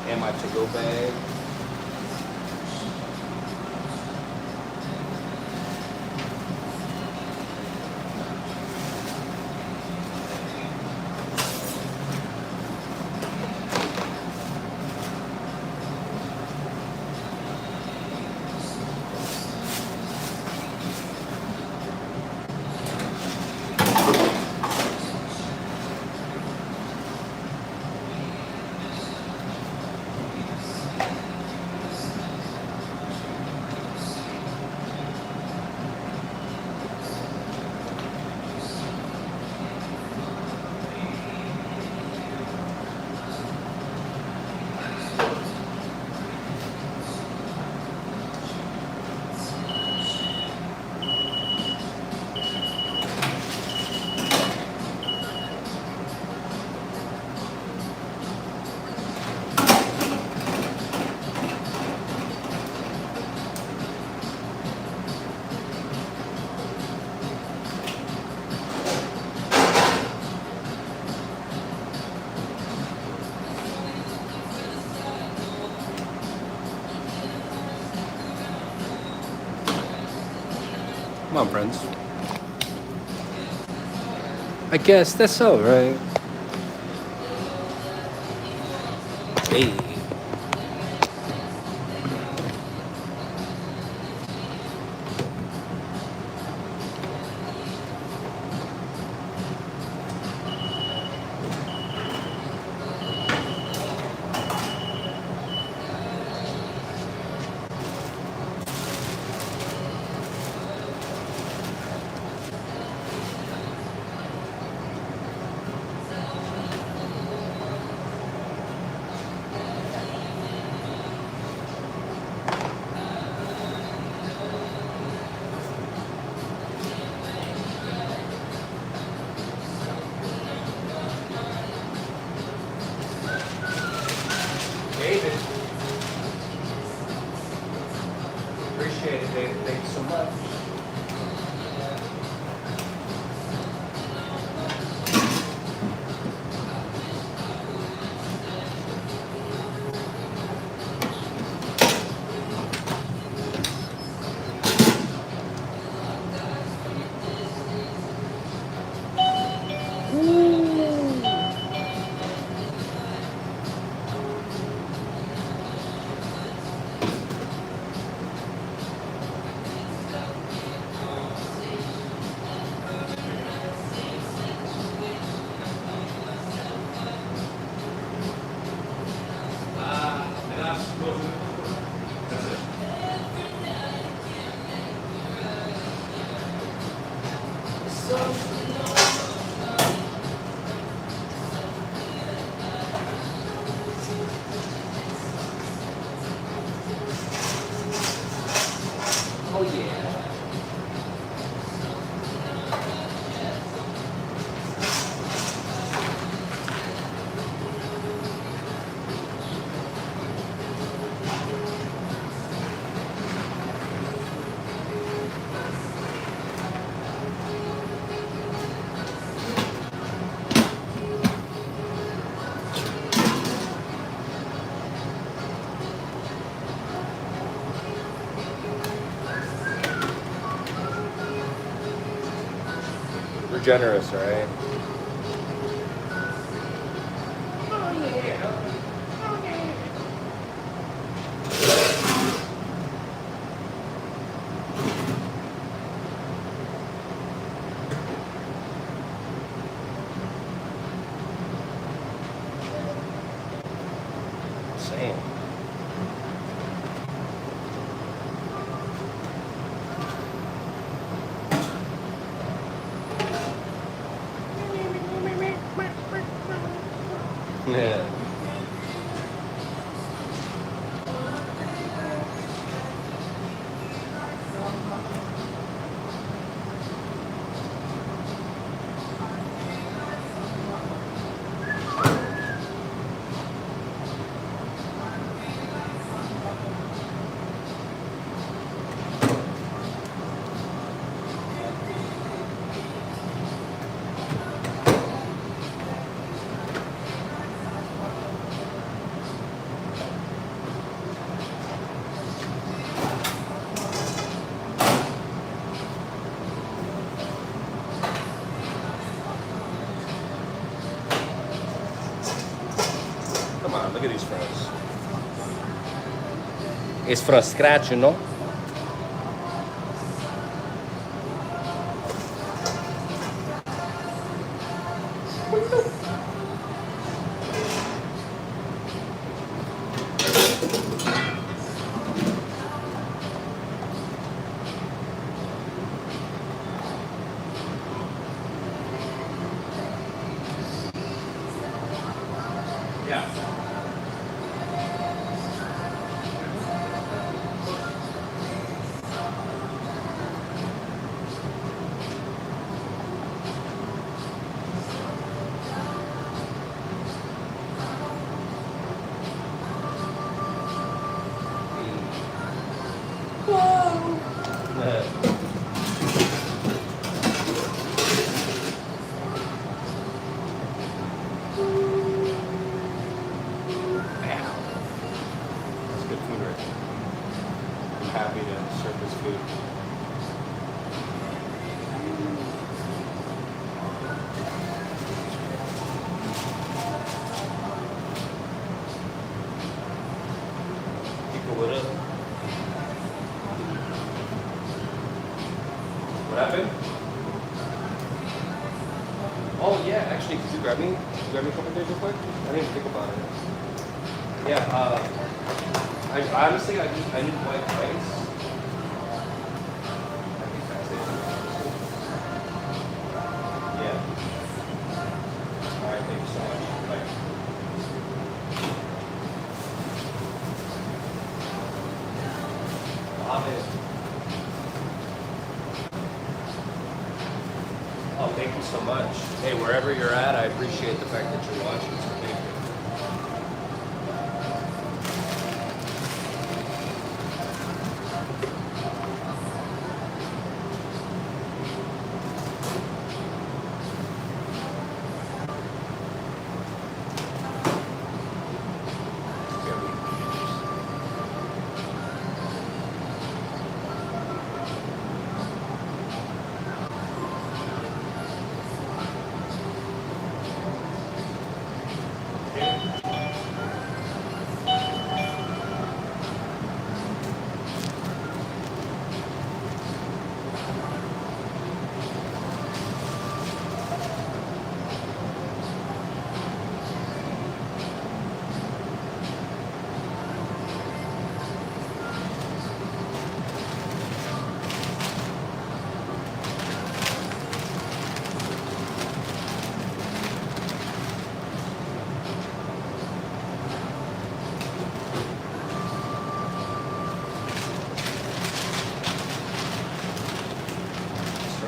And my to-go bag. Come on, friends. I guess that's all right. Hey. David. Appreciate it, David. Thank you so much. generous, right? Same. Yeah. Come on, look at these fries. It's from scratch, you know? Yeah. That's good food right there. I'm happy to serve this food. People with it. What happened? Oh yeah, actually, could you grab me? Could you grab me a couple days real quick? I didn't even think about it. Yeah, I honestly, I need white rice. I think that's it. Yeah. All right, thank you so much. Bye. Love it. Oh, thank you so much. Hey, wherever you're at, I appreciate the fact that you're watching. So thank you.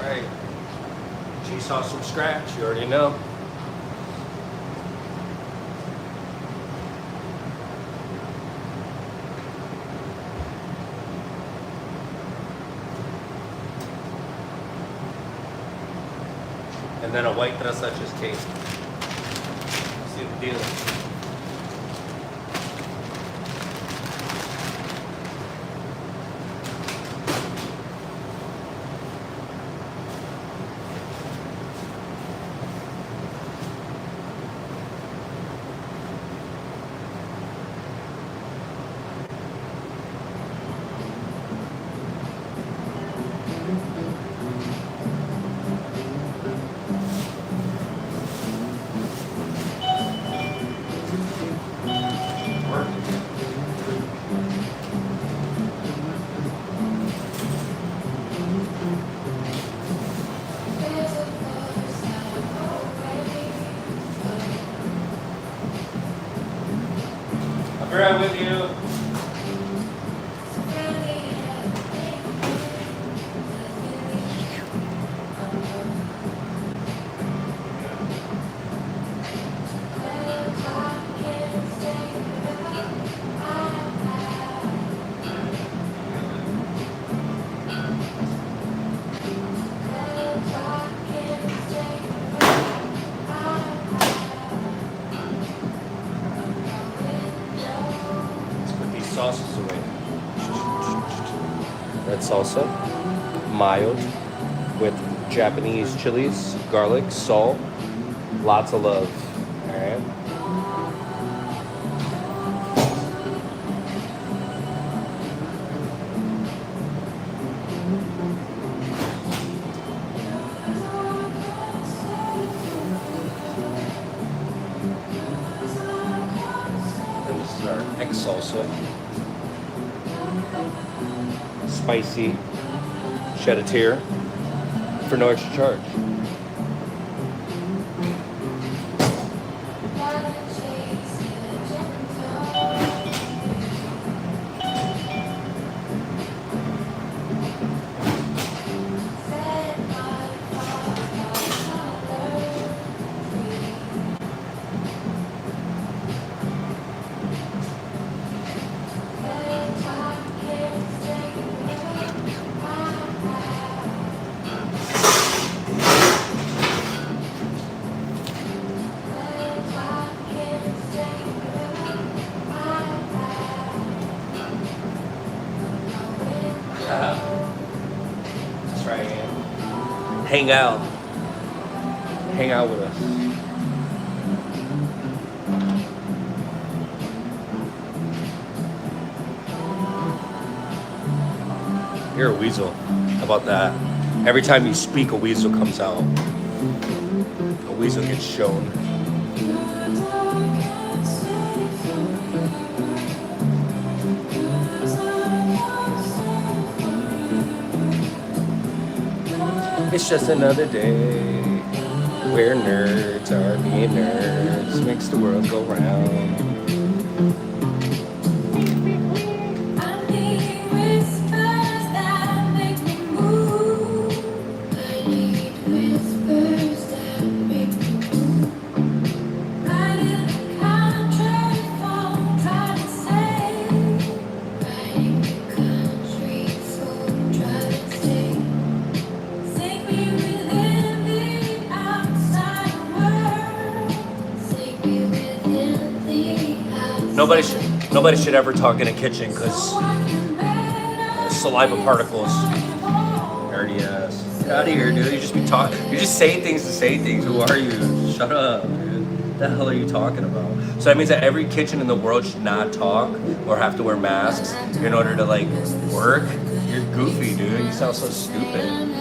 Right. Cheese sauce from scratch, you already know. And then a white tres leches cake. See the deal. Be right with you. Let's put these sauces away. Red salsa, mild, with Japanese chilies, garlic, salt, lots of love. All right. And this is our egg salsa. Spicy, shed a tear for no extra charge. That's right, man. Hang out. Hang out with us. You're a weasel. How about that? Every time you speak, a weasel comes out. A weasel gets shown. It's just another day where nerds are being nerds. Makes the world go round. Nobody should ever talk in a kitchen because saliva particles. Dirty ass. Get out of here, dude. You just be talking. You're just saying things to say things. Who are you? Shut up, dude. What the hell are you talking about? So that means that every kitchen in the world should not talk or have to wear masks in order to like work. You're goofy, dude. You sound so stupid.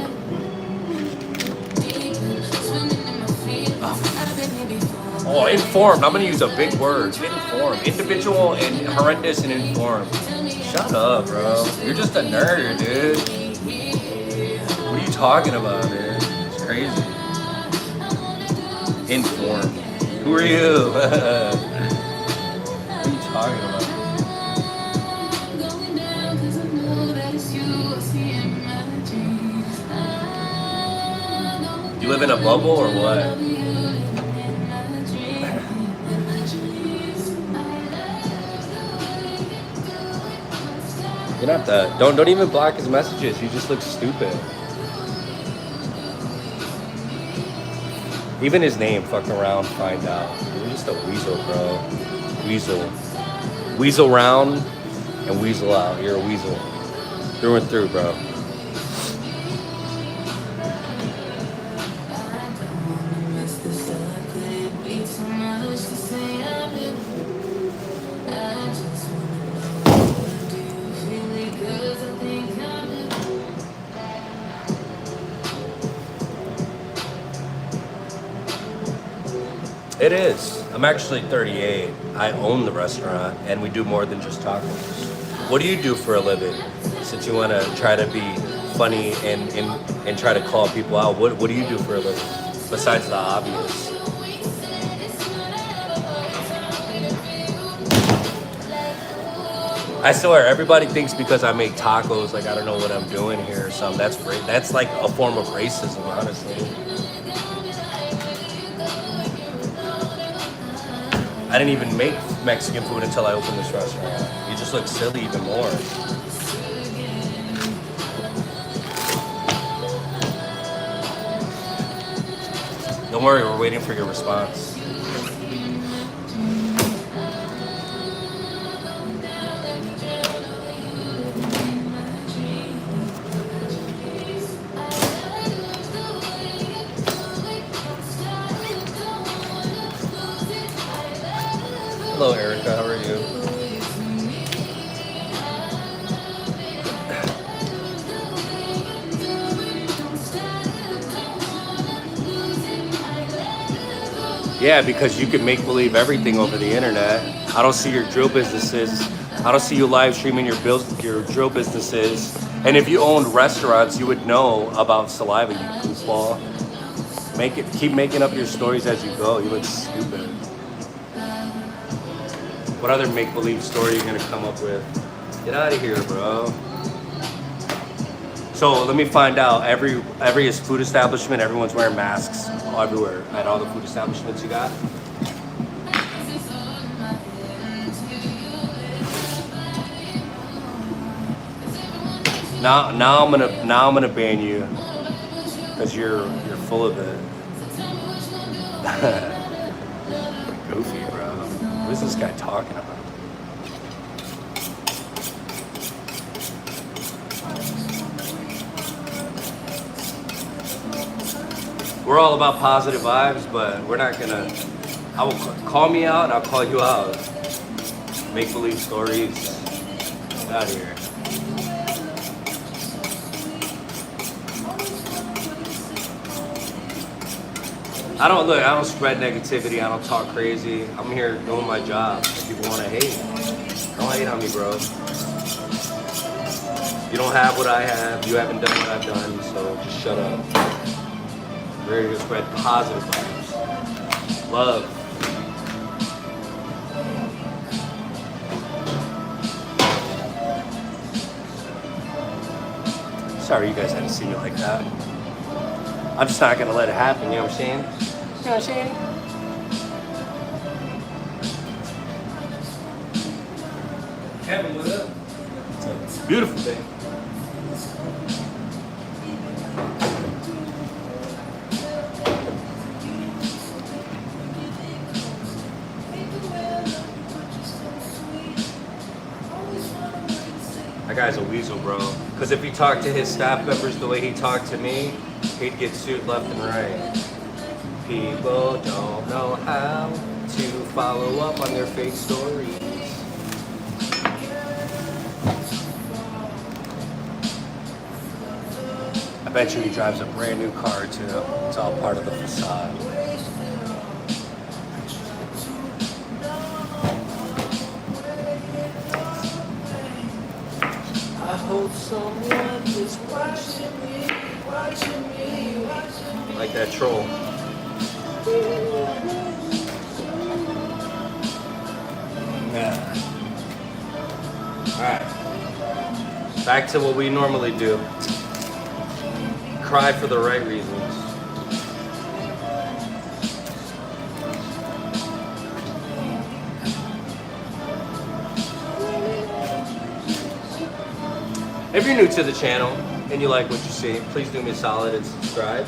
Oh, informed. I'm gonna use a big word. Informed. Individual and horrendous and informed. Shut up, bro. You're just a nerd, dude. What are you talking about, dude? It's crazy. Informed. Who are you? What are you talking about? You live in a bubble or what? You're not that. Don't even block his messages. You just look stupid. Even his name, fucking around, find out. You're just a weasel, bro. Weasel. Weasel round and weasel out. You're a weasel. Through and through, bro. It is. I'm actually 38. I own the restaurant, and we do more than just tacos. What do you do for a living? Since you want to try to be funny and try to call people out, what do you do for a living? Besides the obvious. I swear, everybody thinks because I make tacos, like I don't know what I'm doing here or something. That's like a form of racism, honestly. I didn't even make Mexican food until I opened this restaurant. You just look silly even more. Don't worry, we're waiting for your response. Hello, Erica. How are you? Yeah, because you can make believe everything over the internet. I don't see your drill businesses. I don't see you live streaming your drill businesses. And if you owned restaurants, you would know about saliva, you goofball. Keep making up your stories as you go. You look stupid. What other make-believe story are you gonna come up with? Get out of here, bro. So let me find out. Every food establishment, everyone's wearing masks everywhere at all the food establishments you got. Now I'm gonna ban you because you're full of it. Goofy, bro. What is this guy talking about? We're all about positive vibes, but we're not gonna. I will call me out and I'll call you out. Make believe stories. Get out of here. I don't spread negativity. I don't talk crazy. I'm here doing my job. If people want to hate, don't hate on me, bro. You don't have what I have. You haven't done what I've done, so just shut up. We're here to spread positive vibes. Love. Sorry you guys had to see me like that. I'm just not gonna let it happen, you know what I'm saying? You know what I'm saying? Kevin, what up? It's a beautiful day. That guy's a weasel, bro. Because if he talked to his staff members the way he talked to me, he'd get sued left and right. People don't know how to follow up on their fake stories. I bet you he drives a brand new car too. It's all part of the facade. I hope someone is watching me. Like that troll. Yeah. Alright. Back to what we normally do. Cry for the right reasons. If you're new to the channel and you like what you see, please do me a solid and subscribe.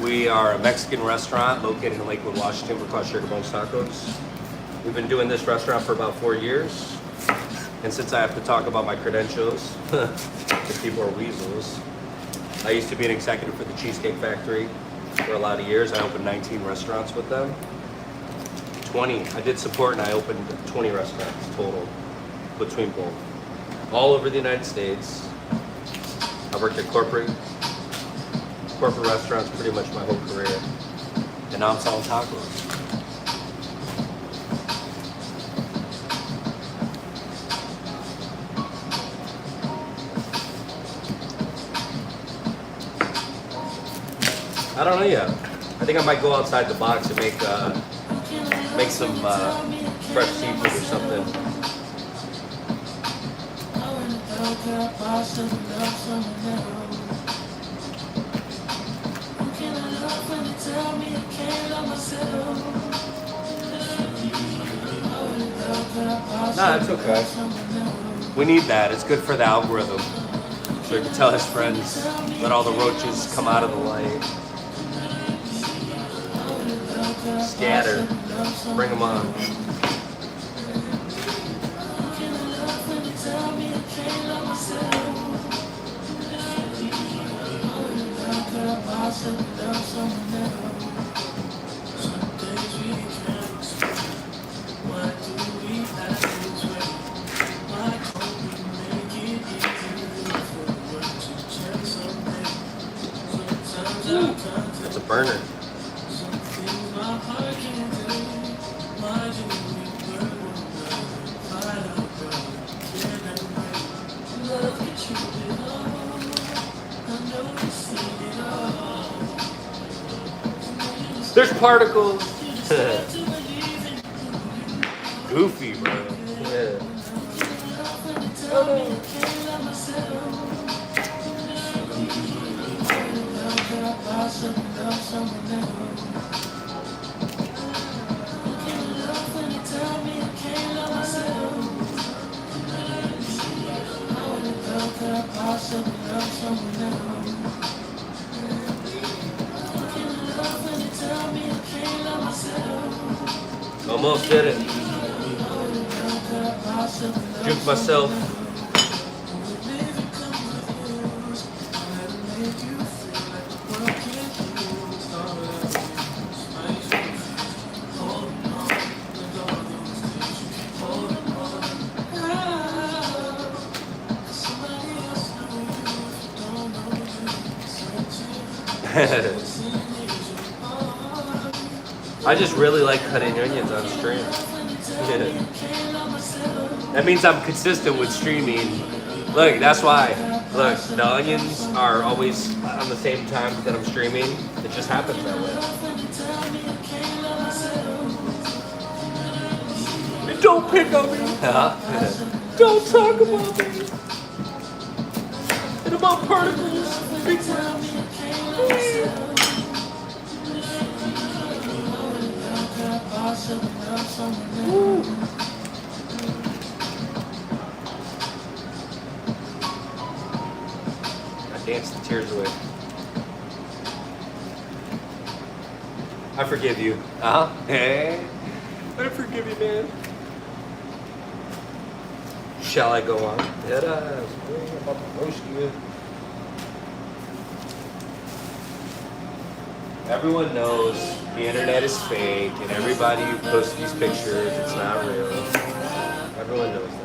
We are a Mexican restaurant located in Lakewood, Washington. We're called Sugar Bones Tacos. We've been doing this restaurant for about 4 years. And since I have to talk about my credentials, because people are weasels, I used to be an executive for the Cheesecake Factory for a lot of years. I opened 19 restaurants with them. 20, I did support and I opened 20 restaurants total between both. All over the United States. I worked at corporate restaurants pretty much my whole career. And now I'm selling tacos. I don't know yet. I think I might go outside the box and make some fresh seafood or something. Nah, it's okay. We need that. It's good for the algorithm. So he can tell his friends, let all the roaches come out of the light. Scatter. Bring them on. It's a burner. There's particles. Goofy, bro. Yeah. Almost did it. Juke myself. I just really like cutting onions on stream. That means I'm consistent with streaming. Look, that's why. Look, the onions are always on the same time that I'm streaming. It just happens that way. Don't pick on me. Don't talk about me. And about particles. Big words. Woo. I danced the tears away. I forgive you. Hey. I forgive you, man. Shall I go on? I'm about to roast you. Everyone knows the internet is fake, and everybody who posts these pictures, it's not real. Everyone knows that.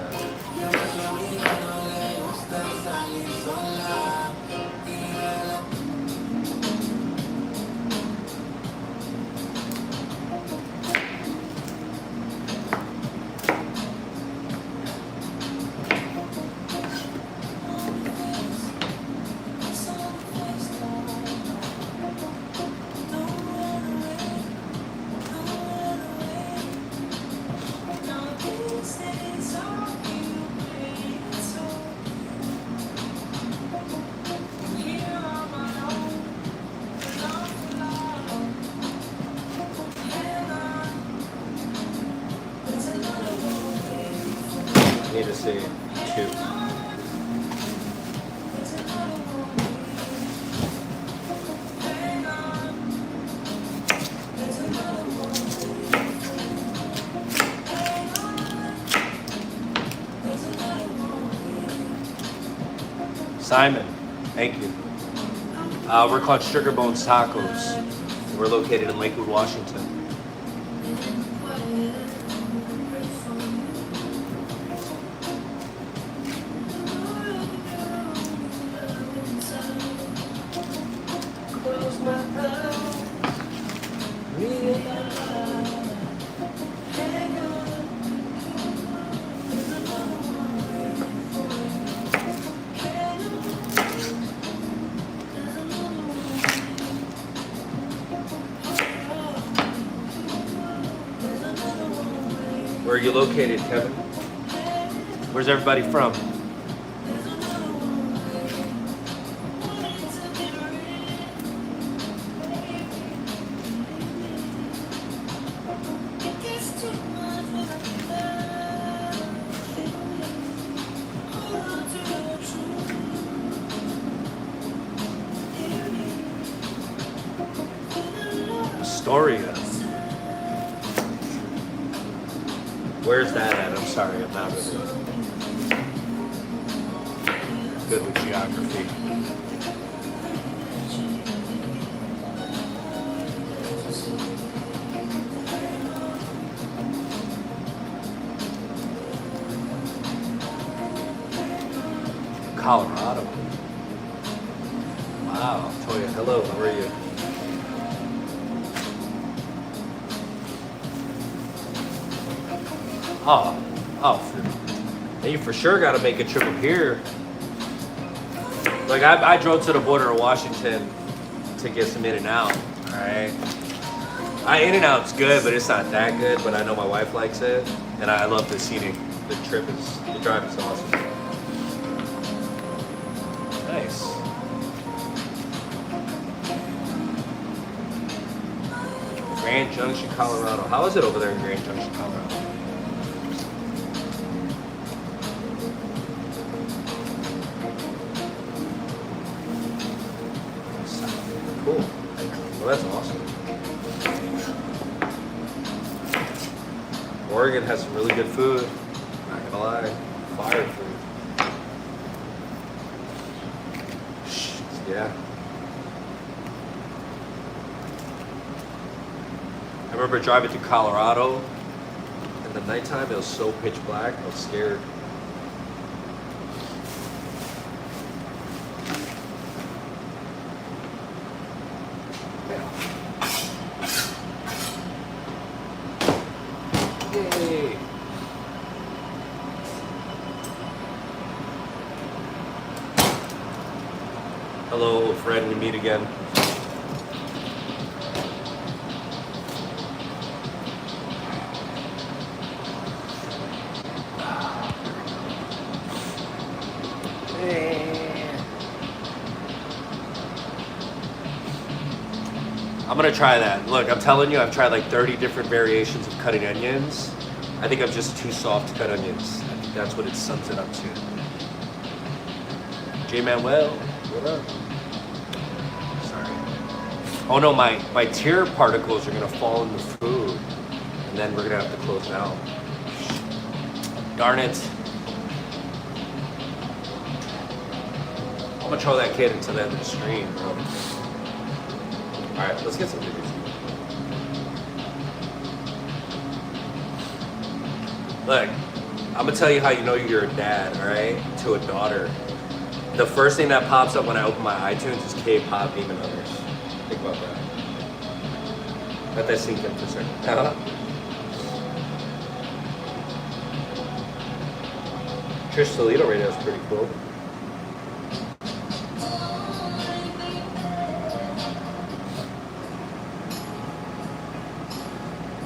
Need to see 2. Simon, thank you. We're called Sugar Bones Tacos. We're located in Lakewood, Washington. Where are you located, Kevin? Where's everybody from? Victoria. Where's that at? I'm sorry, I'm not really good with geography. Colorado. Wow, Toya, hello, how are you? You for sure got to make a trip up here. Like I drove to the border of Washington to get some In-N-Out. All right, In-N-Out's good, but it's not that good. But I know my wife likes it, and I love the seating. The drive is awesome. Nice. Grand Junction, Colorado. How is it over there in Grand Junction, Colorado? Cool. Well, that's awesome. Oregon has some really good food. Not gonna lie. Fire food. Yeah. I remember driving to Colorado in the nighttime. It was so pitch black. I was scared. Yay. Hello, old friend. We meet again. I'm gonna try that. Look, I'm telling you, I've tried like 30 different variations of cutting onions. I think I'm just too soft to cut onions. I think that's what it sums it up to. J Manuel, what up? Sorry. Oh no, my tear particles are gonna fall in the food, and then we're gonna have to close it out. Darn it. I'm gonna throw that kid into the end of the stream, bro. Alright, let's get some videos. Look, I'm gonna tell you how you know you're a dad, alright? To a daughter. The first thing that pops up when I open my iTunes is K-pop Demon Hunters. Think about that. Let that sink in for a second. Trish Toledo radio is pretty cool.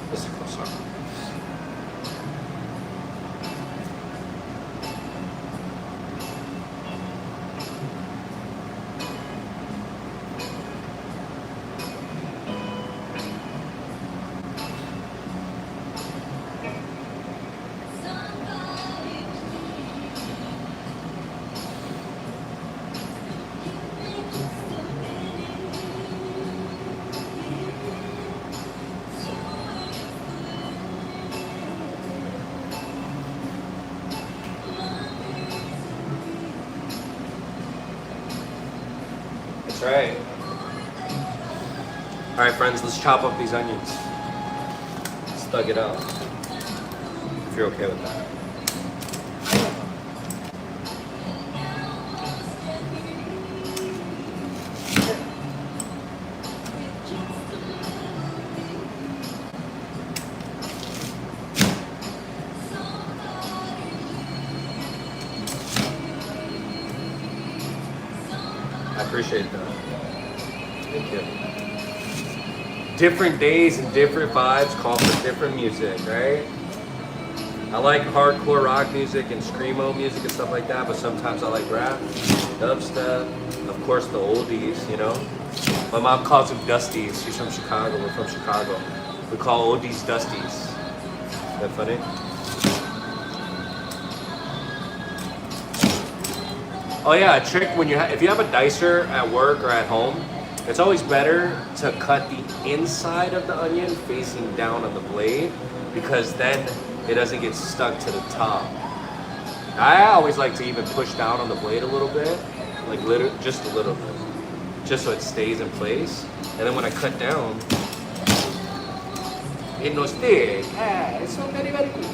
This is a cool song. That's right. All right, friends, let's chop up these onions. Let's thug it out. If you're okay with that. I appreciate that. Thank you. Different days and different vibes call for different music, right? I like hardcore rock music and screamo music and stuff like that, but sometimes I like rap, dubstep, of course the oldies, you know? My mom calls them dusties. She's from Chicago. We're from Chicago. We call oldies dusties. Is that funny? Oh yeah, a trick when if you have a dicer at work or at home, It's always better to cut the inside of the onion facing down on the blade because then it doesn't get stuck to the top. I always like to even push down on the blade a little bit, like just a little bit, just so it stays in place. And then when I cut down, it no stick. It's so very, very good.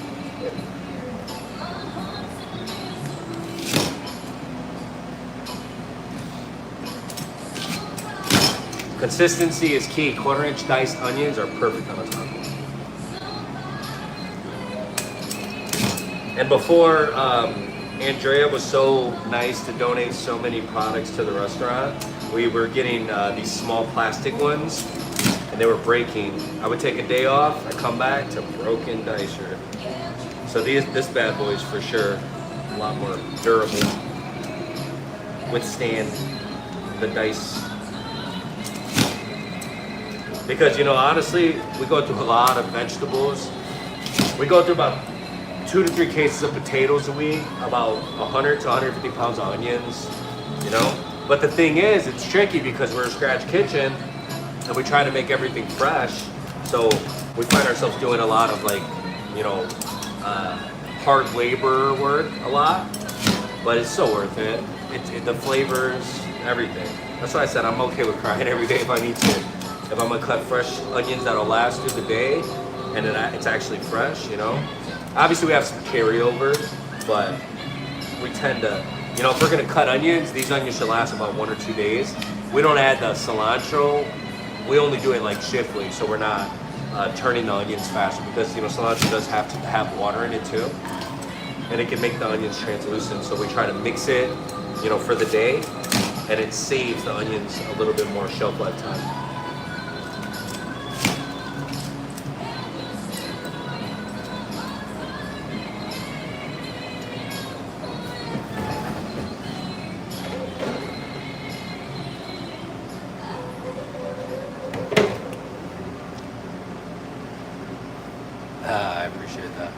Consistency is key. 1/4-inch diced onions are perfect on a taco. And before Andrea was so nice to donate so many products to the restaurant, we were getting these small plastic ones, and they were breaking. I would take a day off, I come back to broken dicer. So this bad boy is for sure a lot more durable, withstand the dice. Because, you know, honestly, we go through a lot of vegetables. We go through about 2 to 3 cases of potatoes a week, about 100 to 150 pounds of onions, you know? But the thing is, it's tricky because we're a scratch kitchen and we try to make everything fresh. So we find ourselves doing a lot of like, you know, hard labor work a lot, but it's so worth it. The flavors, everything. That's why I said I'm okay with crying every day if I need to. If I'm gonna cut fresh onions that'll last through the day and then it's actually fresh, you know? Obviously we have some carryover, but we tend to, you know, if we're gonna cut onions, these onions should last about 1 or 2 days. We don't add the cilantro. We only do it like shiftly, so we're not turning the onions faster because, you know, cilantro does have to have water in it too. And it can make the onions translucent, so we try to mix it, you know, for the day, and it saves the onions a little bit more shelf life time. I appreciate that.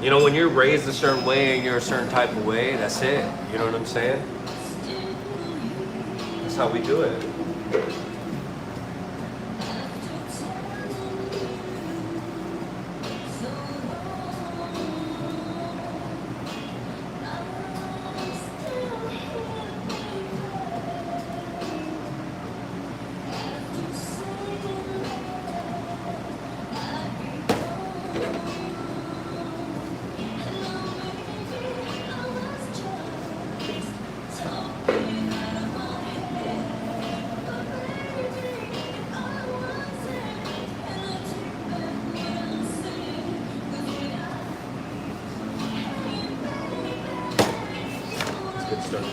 You know, when you're raised a certain way and you're a certain type of way, that's it. You know what I'm saying? That's how we do it. Good stuff.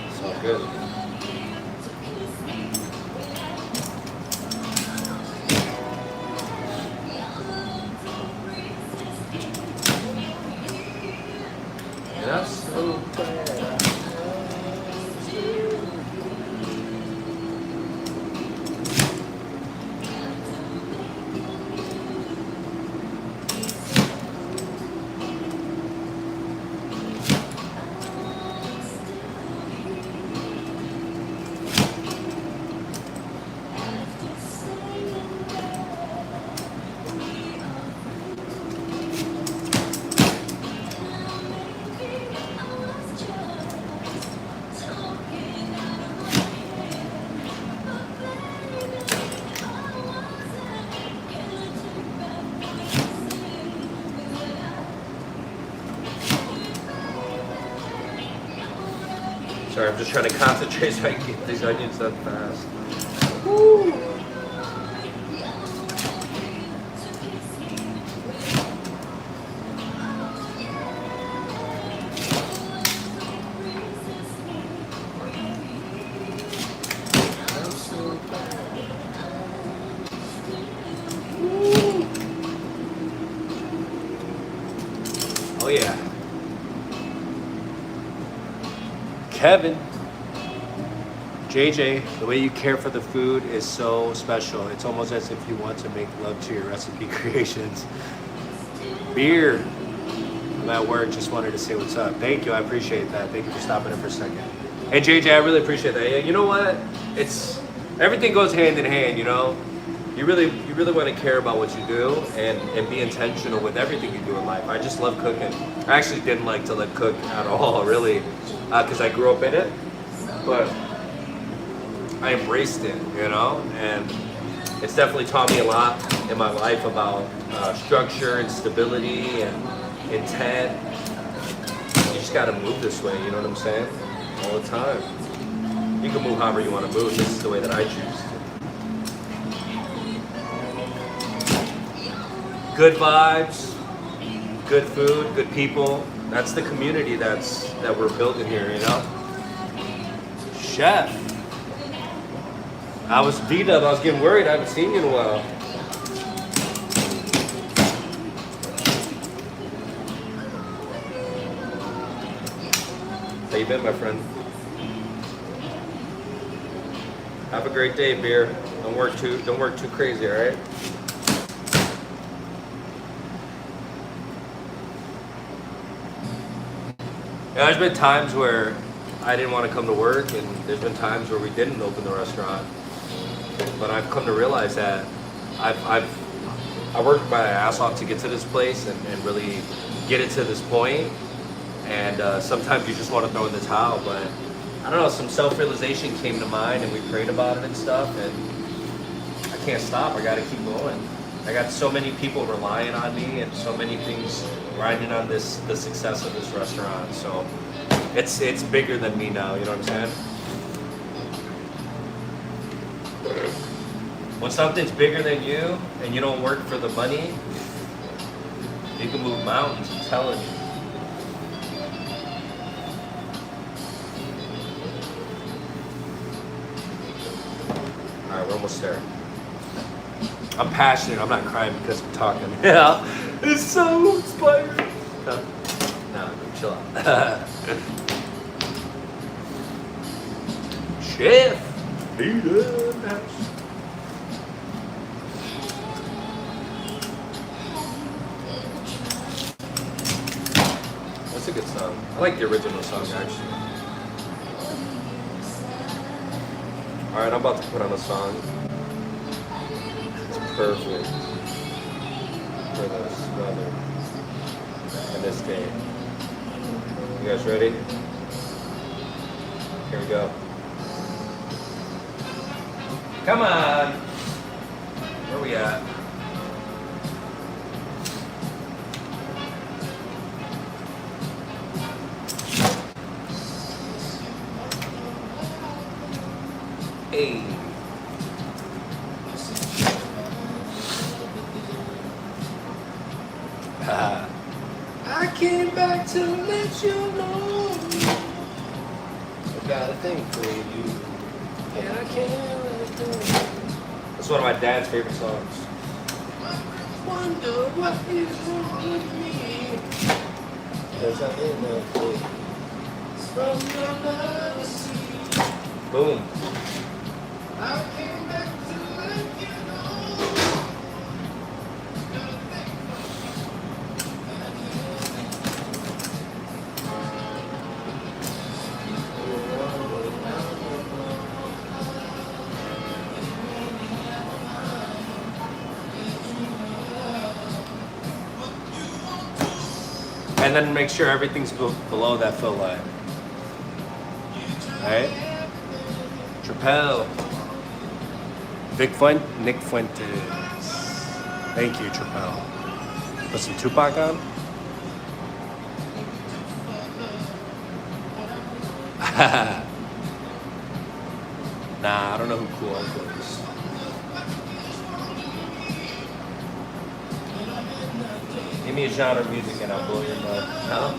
It's all good. That's so bad. Sorry, I'm just trying to concentrate so I can get these onions done fast. Woo. Oh yeah. Kevin, JJ, the way you care for the food is so special. It's almost as if you want to make love to your recipe creations. Beer, I'm at work, just wanted to say what's up. Thank you, I appreciate that. Thank you for stopping in for a second. Hey JJ, I really appreciate that. Yeah, you know what? It's everything goes hand in hand, you know? You really want to care about what you do and be intentional with everything you do in life. I just love cooking. I actually didn't like to cook at all, really, because I grew up in it. But I embraced it, you know? And it's definitely taught me a lot in my life about structure and stability and intent. You just gotta move this way, you know what I'm saying? All the time. You can move however you want to move. This is the way that I choose to. Good vibes, good food, good people. That's the community that we're building here, you know? Chef. I was V-Dub, I was getting worried. I haven't seen you in a while. How you been, my friend? Have a great day, beer. Don't work too crazy, all right? Yeah, there's been times where I didn't want to come to work, and there's been times where we didn't open the restaurant. But I've come to realize that I worked my ass off to get to this place and really get it to this point. And sometimes you just want to throw in the towel, but I don't know, some self-realization came to mind and we prayed about it and stuff, and I can't stop. I got to keep going. I got so many people relying on me and so many things riding on the success of this restaurant. So it's bigger than me now, you know what I'm saying? When something's bigger than you and you don't work for the money, you can move mountains, I'm telling you. All right, we're almost there. I'm passionate. I'm not crying because I'm talking. Yeah, it's so inspiring. No, chill out. Chef. That's a good song. I like the original song actually. All right, I'm about to put on a song. It's perfect for this weather and this day. You guys ready? Here we go. Come on. Where we at? Hey. I came back to let you know I got a thing for you, and I can't let it go. That's one of my dad's favorite songs. Wonder what is wrong with me, 'cause I'm in the place from your love. Boom. I came back to let you know. And then make sure everything's below that fill line. Alright? Trapel. Nick Fuentes. Thank you, Trapel. Put some Tupac on. Nah, I don't know who Cool Uncle is. Give me a genre of music and I'll blow your mind. No?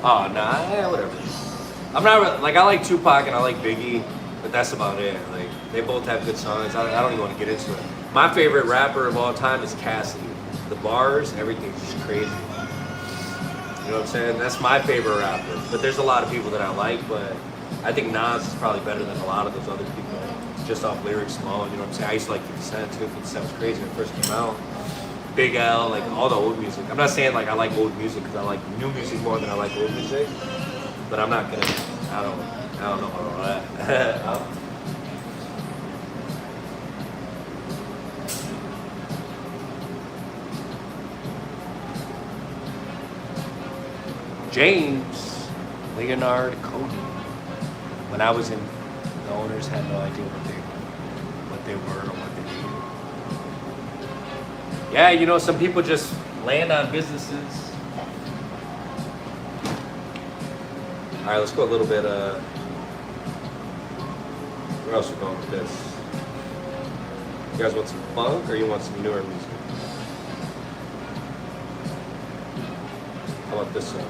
Oh, nah, whatever. I'm not, like, I like Tupac and I like Biggie, but that's about it. Like, They both have good songs. I don't even want to get into it. My favorite rapper of all time is Cassidy. The bars, everything's just crazy. You know what I'm saying? That's my favorite rapper. But there's a lot of people that I like, but I think Nas is probably better than a lot of those other people. Just off lyrics alone, you know what I'm saying? I used to like 50 Cent too. 50 Cent was crazy when it first came out. Big L, like all the old music. I'm not saying like I like old music because I like new music more than I like old music. But I'm not gonna, I don't know about that. James Leonard Cody. When I was in, the owners had no idea what they were or what they did. Yeah, you know, some people just land on businesses. All right, let's go a little bit. Where else are we going with this? You guys want some funk or you want some newer music? How about this one?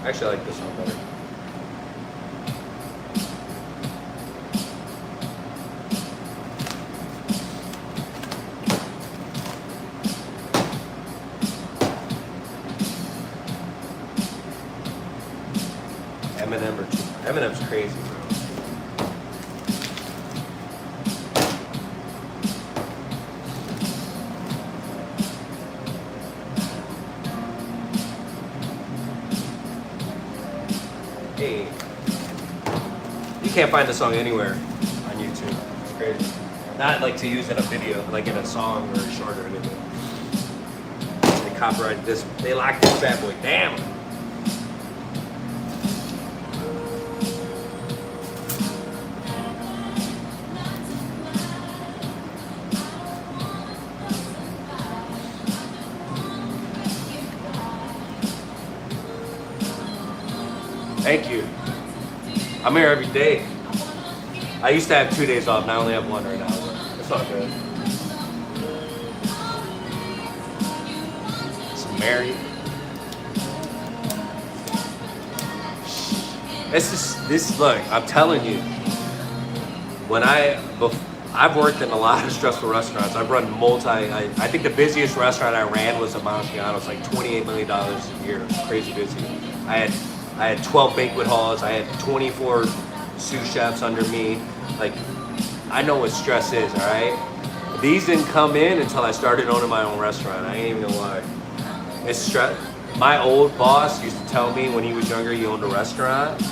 Actually, I like this one better. Eminem's crazy, bro. Hey, you can't find the song anywhere on YouTube. It's crazy. Not like to use in a video, like in a song or a short or anything. They copyrighted this. They locked this bad boy down. Thank you. I'm here every day. I used to have 2 days off, now I only have one right now. It's all good. Some Mary. Look, I'm telling you, I've worked in a lot of stressful restaurants. I've run I think the busiest restaurant I ran was a Montiano. It's like $28 million a year. It was crazy busy. I had 12 banquet halls. I had 24 sous chefs under me. Like, I know what stress is, all right? These didn't come in until I started owning my own restaurant. I ain't even gonna lie. It's stress. My old boss used to tell me when he was younger he owned a restaurant,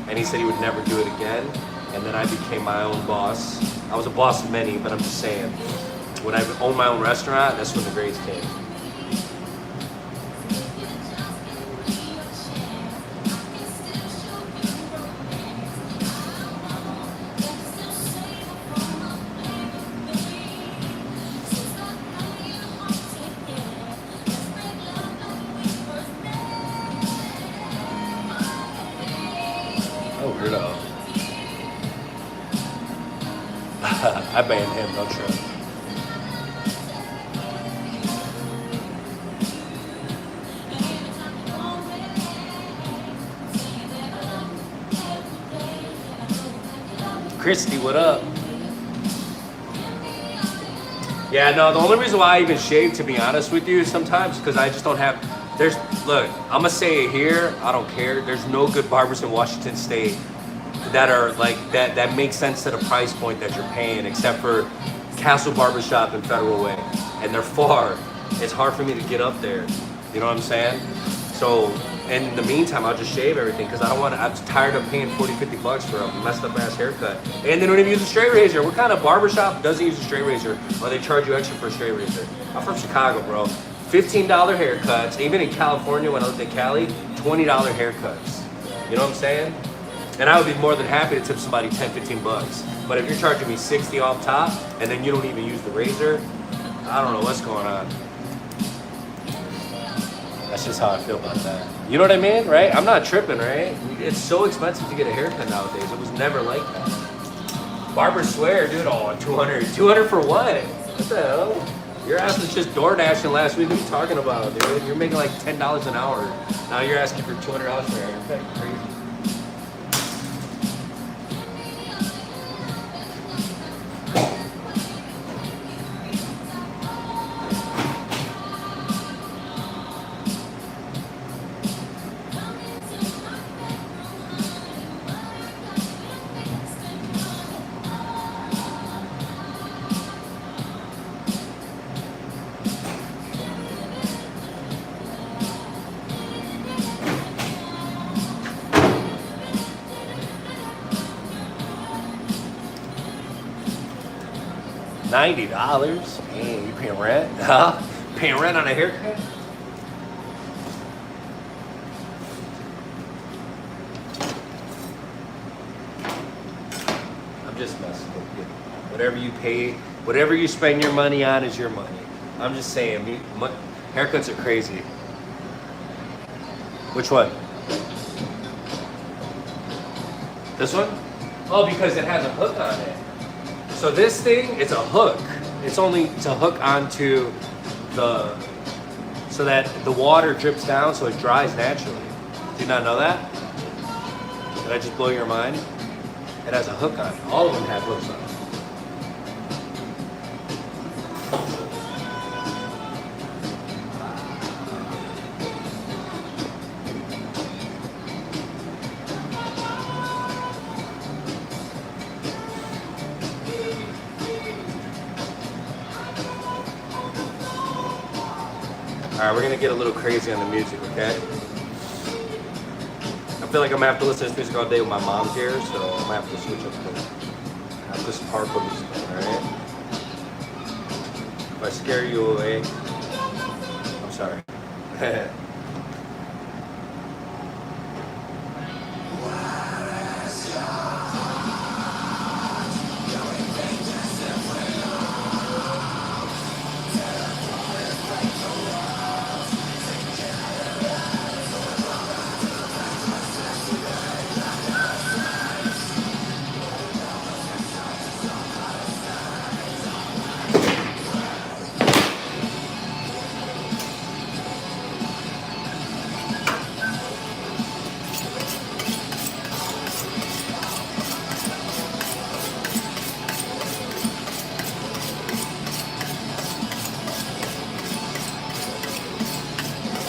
and he said he would never do it again. And then I became my own boss. I was a boss of many, but I'm just saying, when I owned my own restaurant, that's when the grades came. I banned him, no trip. Christy, what up? Yeah, no, the only reason why I even shave, to be honest with you, is sometimes because I just don't have, look, I'm gonna say it here, I don't care. There's no good barbers in Washington State that are like, that make sense to the price point that you're paying, except for Castle Barbershop and Federal Way. And they're far. It's hard for me to get up there. You know what I'm saying? So, in the meantime, I'll just shave everything because I'm tired of paying 40, 50 bucks for a messed up ass haircut. And they don't even use a straight razor. What kind of barbershop doesn't use a straight razor or they charge you extra for a straight razor? I'm from Chicago, bro. $15 haircuts. Even in California, when I lived in Cali, $20 haircuts. You know what I'm saying? And I would be more than happy to tip somebody 10, 15 bucks. But if you're charging me 60 off top and then you don't even use the razor, I don't know what's going on. That's just how I feel about that. You know what I mean, right? I'm not tripping, right? It's so expensive to get a haircut nowadays. It was never like that. Barbers swear, dude, oh, 200. 200 for what? What the hell? Your ass was just door dashing last week. What are you talking about, dude? You're making like $10 an hour. Now you're asking for $200 for hair. That's crazy. $90? Man, you paying rent? Huh? Paying rent on a haircut? I'm just messing with you. Whatever you pay, whatever you spend your money on is your money. I'm just saying, haircuts are crazy. Which one? This one? Oh, because it has a hook on it. So this thing, it's a hook. It's a hook onto so that the water drips down so it dries naturally. Did you not know that? Did I just blow your mind? It has a hook on it. All of them have hooks on it. Alright, we're gonna get a little crazy on the music, okay? I feel like I'm gonna have to listen to this music all day when my mom's here, so I'm gonna have to switch up this hardcore music, alright? If I scare you away, I'm sorry.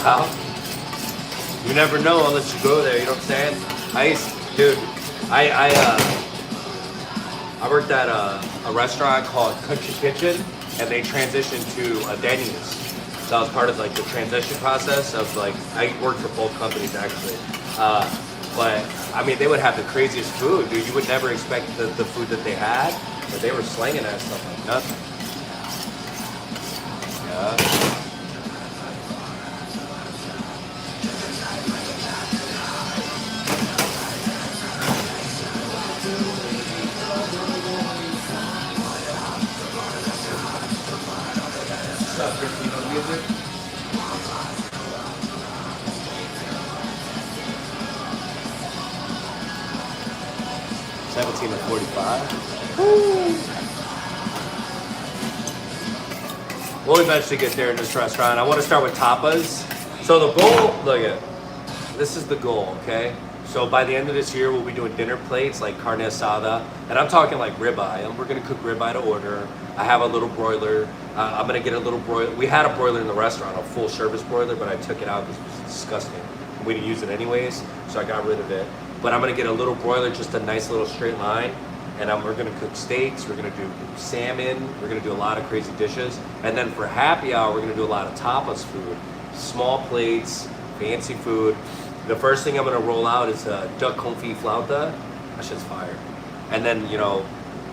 How? You never know unless you go there, you know what I'm saying? I worked at a restaurant called Country Kitchen, and they transitioned to a Denny's. So I was part of like the transition process of like, I worked for both companies actually. But I mean, they would have the craziest food, dude. You would never expect the food that they had, but they were slinging that stuff like nothing. Yeah. Music. 17 to 45. Woo. We'll eventually get there in this restaurant. I want to start with tapas. So the goal, look at this is the goal, okay? So by the end of this year, we'll be doing dinner plates like carne asada, and I'm talking like ribeye. And we're gonna cook ribeye to order. I have a little broiler. I'm gonna get a little broiler. We had a broiler in the restaurant, a full service broiler, but I took it out because it was disgusting. We didn't use it anyways, so I got rid of it. But I'm gonna get a little broiler, just a nice little straight line, and we're gonna cook steaks. We're gonna do salmon. We're gonna do a lot of crazy dishes, and then for happy hour, we're gonna do a lot of tapas food, small plates, fancy food. The first thing I'm gonna roll out is duck confit flauta. That shit's fire. And then, you know,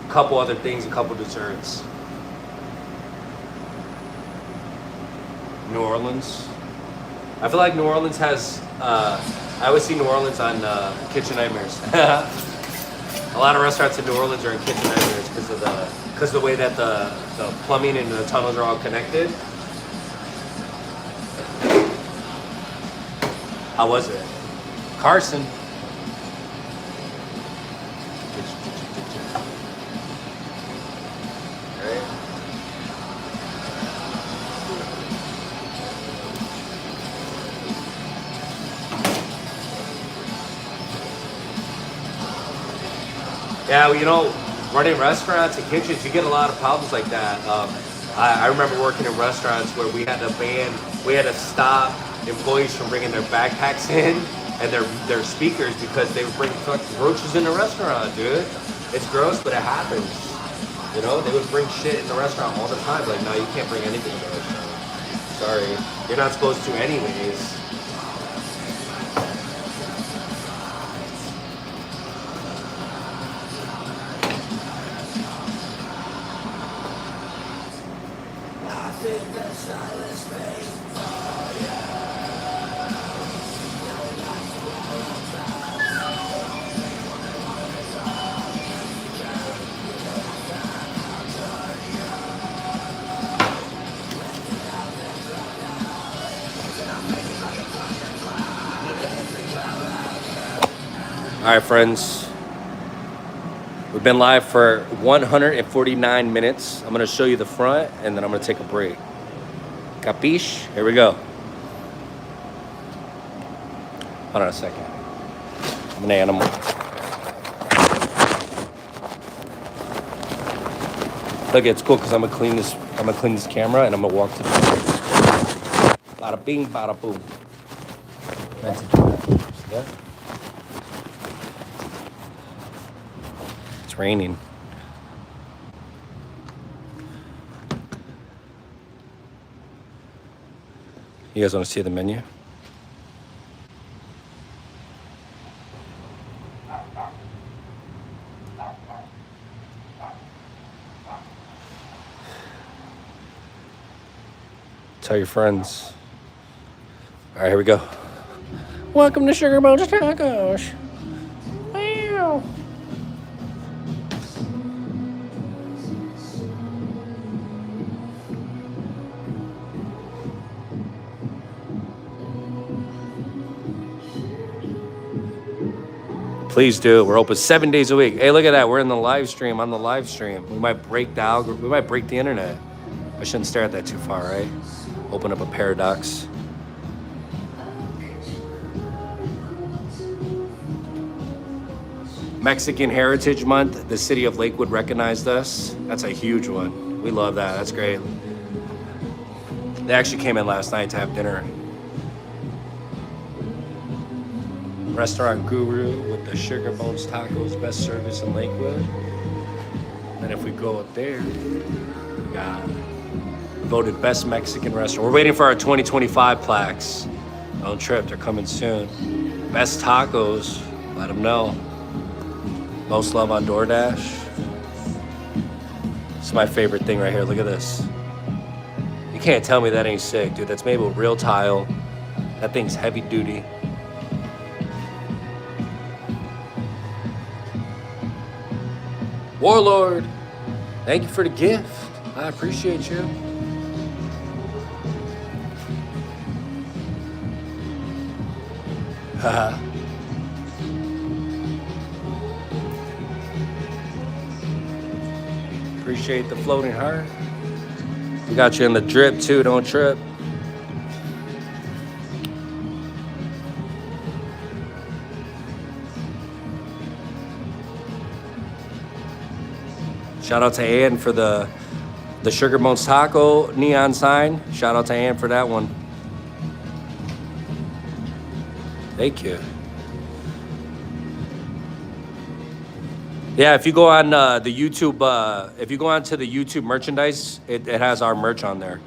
a couple other things, a couple desserts. New Orleans. I feel like New Orleans has, I always see New Orleans on Kitchen Nightmares. A lot of restaurants in New Orleans are in Kitchen Nightmares because of the way that the plumbing and the tunnels are all connected. How was it? Carson. Right. Yeah, well, you know, running restaurants and kitchens, you get a lot of problems like that. I remember working in restaurants where we had to stop employees from bringing their backpacks in and their speakers because they would bring fucking roaches in the restaurant, dude. It's gross, but it happens. You know, they would bring shit in the restaurant all the time. Like, no, you can't bring anything in the restaurant. Sorry, you're not supposed to anyways. All right, friends. We've been live for 149 minutes. I'm gonna show you the front and then I'm gonna take a break. Capiche? Here we go. Hold on a second. I'm an animal. Look, it's cool because I'm gonna clean this camera and I'm gonna walk to the bada bing, bada boom. Yeah. It's raining. You guys want to see the menu? Tell your friends. All right, here we go. Welcome to Sugar Bones Tacos. Wow. Please do. We're open 7 days a week. Hey, look at that. We're in the live stream. On the live stream, we might break the algorithm. We might break the internet. I shouldn't stare at that too far, right? Open up a paradox. Mexican Heritage Month. The city of Lakewood recognized us. That's a huge one. We love that. That's great. They actually came in last night to have dinner. Restaurant Guru with the Sugar Bones Tacos, best service in Lakewood. And if we go up there, we got voted best Mexican restaurant. We're waiting for our 2025 plaques. Don't trip, they're coming soon. Best tacos, let them know. Most love on DoorDash. It's my favorite thing right here. Look at this. You can't tell me that ain't sick, dude. That's made with real tile. That thing's heavy duty. Warlord, thank you for the gift. I appreciate you. Haha. Appreciate the floating heart. We got you in the drip too, don't trip. Shout out to Ann for the Sugar Bones Taco neon sign. Shout out to Ann for that one. Thank you. Yeah, if you go on the YouTube, if you go onto the YouTube merchandise, it has our merch on there.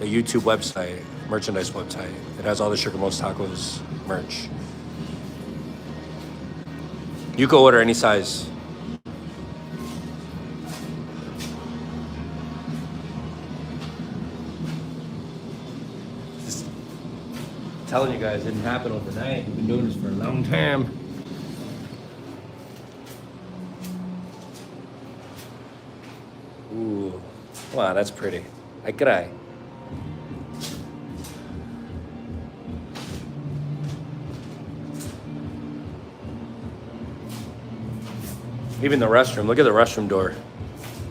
The YouTube website, merchandise website. It has all the Sugar Bones Tacos merch. You can order any size. Just telling you guys, it didn't happen overnight. We've been doing this for a long time. Ooh, wow, that's pretty. Ay, caray. Even the restroom. Look at the restroom door.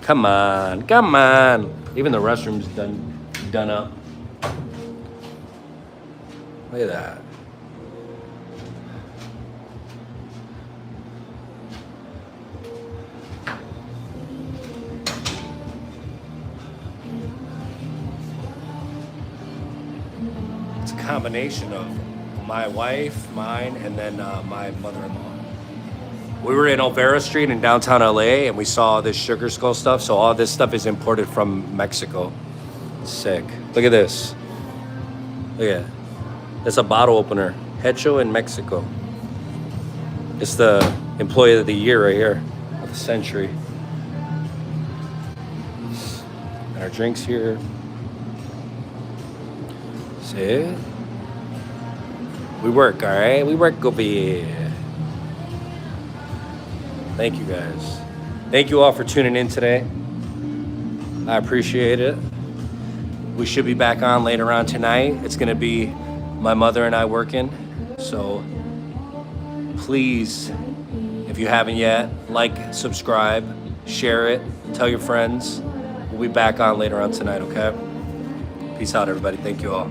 Come on, come on. Even the restroom's done up. Look at that. combination of my wife, mine, and then my mother-in-law. We were in Olvera Street in downtown LA, and we saw this sugar skull stuff. So all this stuff is imported from Mexico. Sick. Look at this. Look at it. It's a bottle opener. Hecho in Mexico. It's the employee of the year right here. Of the century. And our drinks here. See? We work, all right? We work over here. Thank you guys. Thank you all for tuning in today. I appreciate it. We should be back on later on tonight. It's going to be my mother and I working. So please, if you haven't yet, like, subscribe, share it, tell your friends. We'll be back on later on tonight, okay? Peace out, everybody. Thank you all.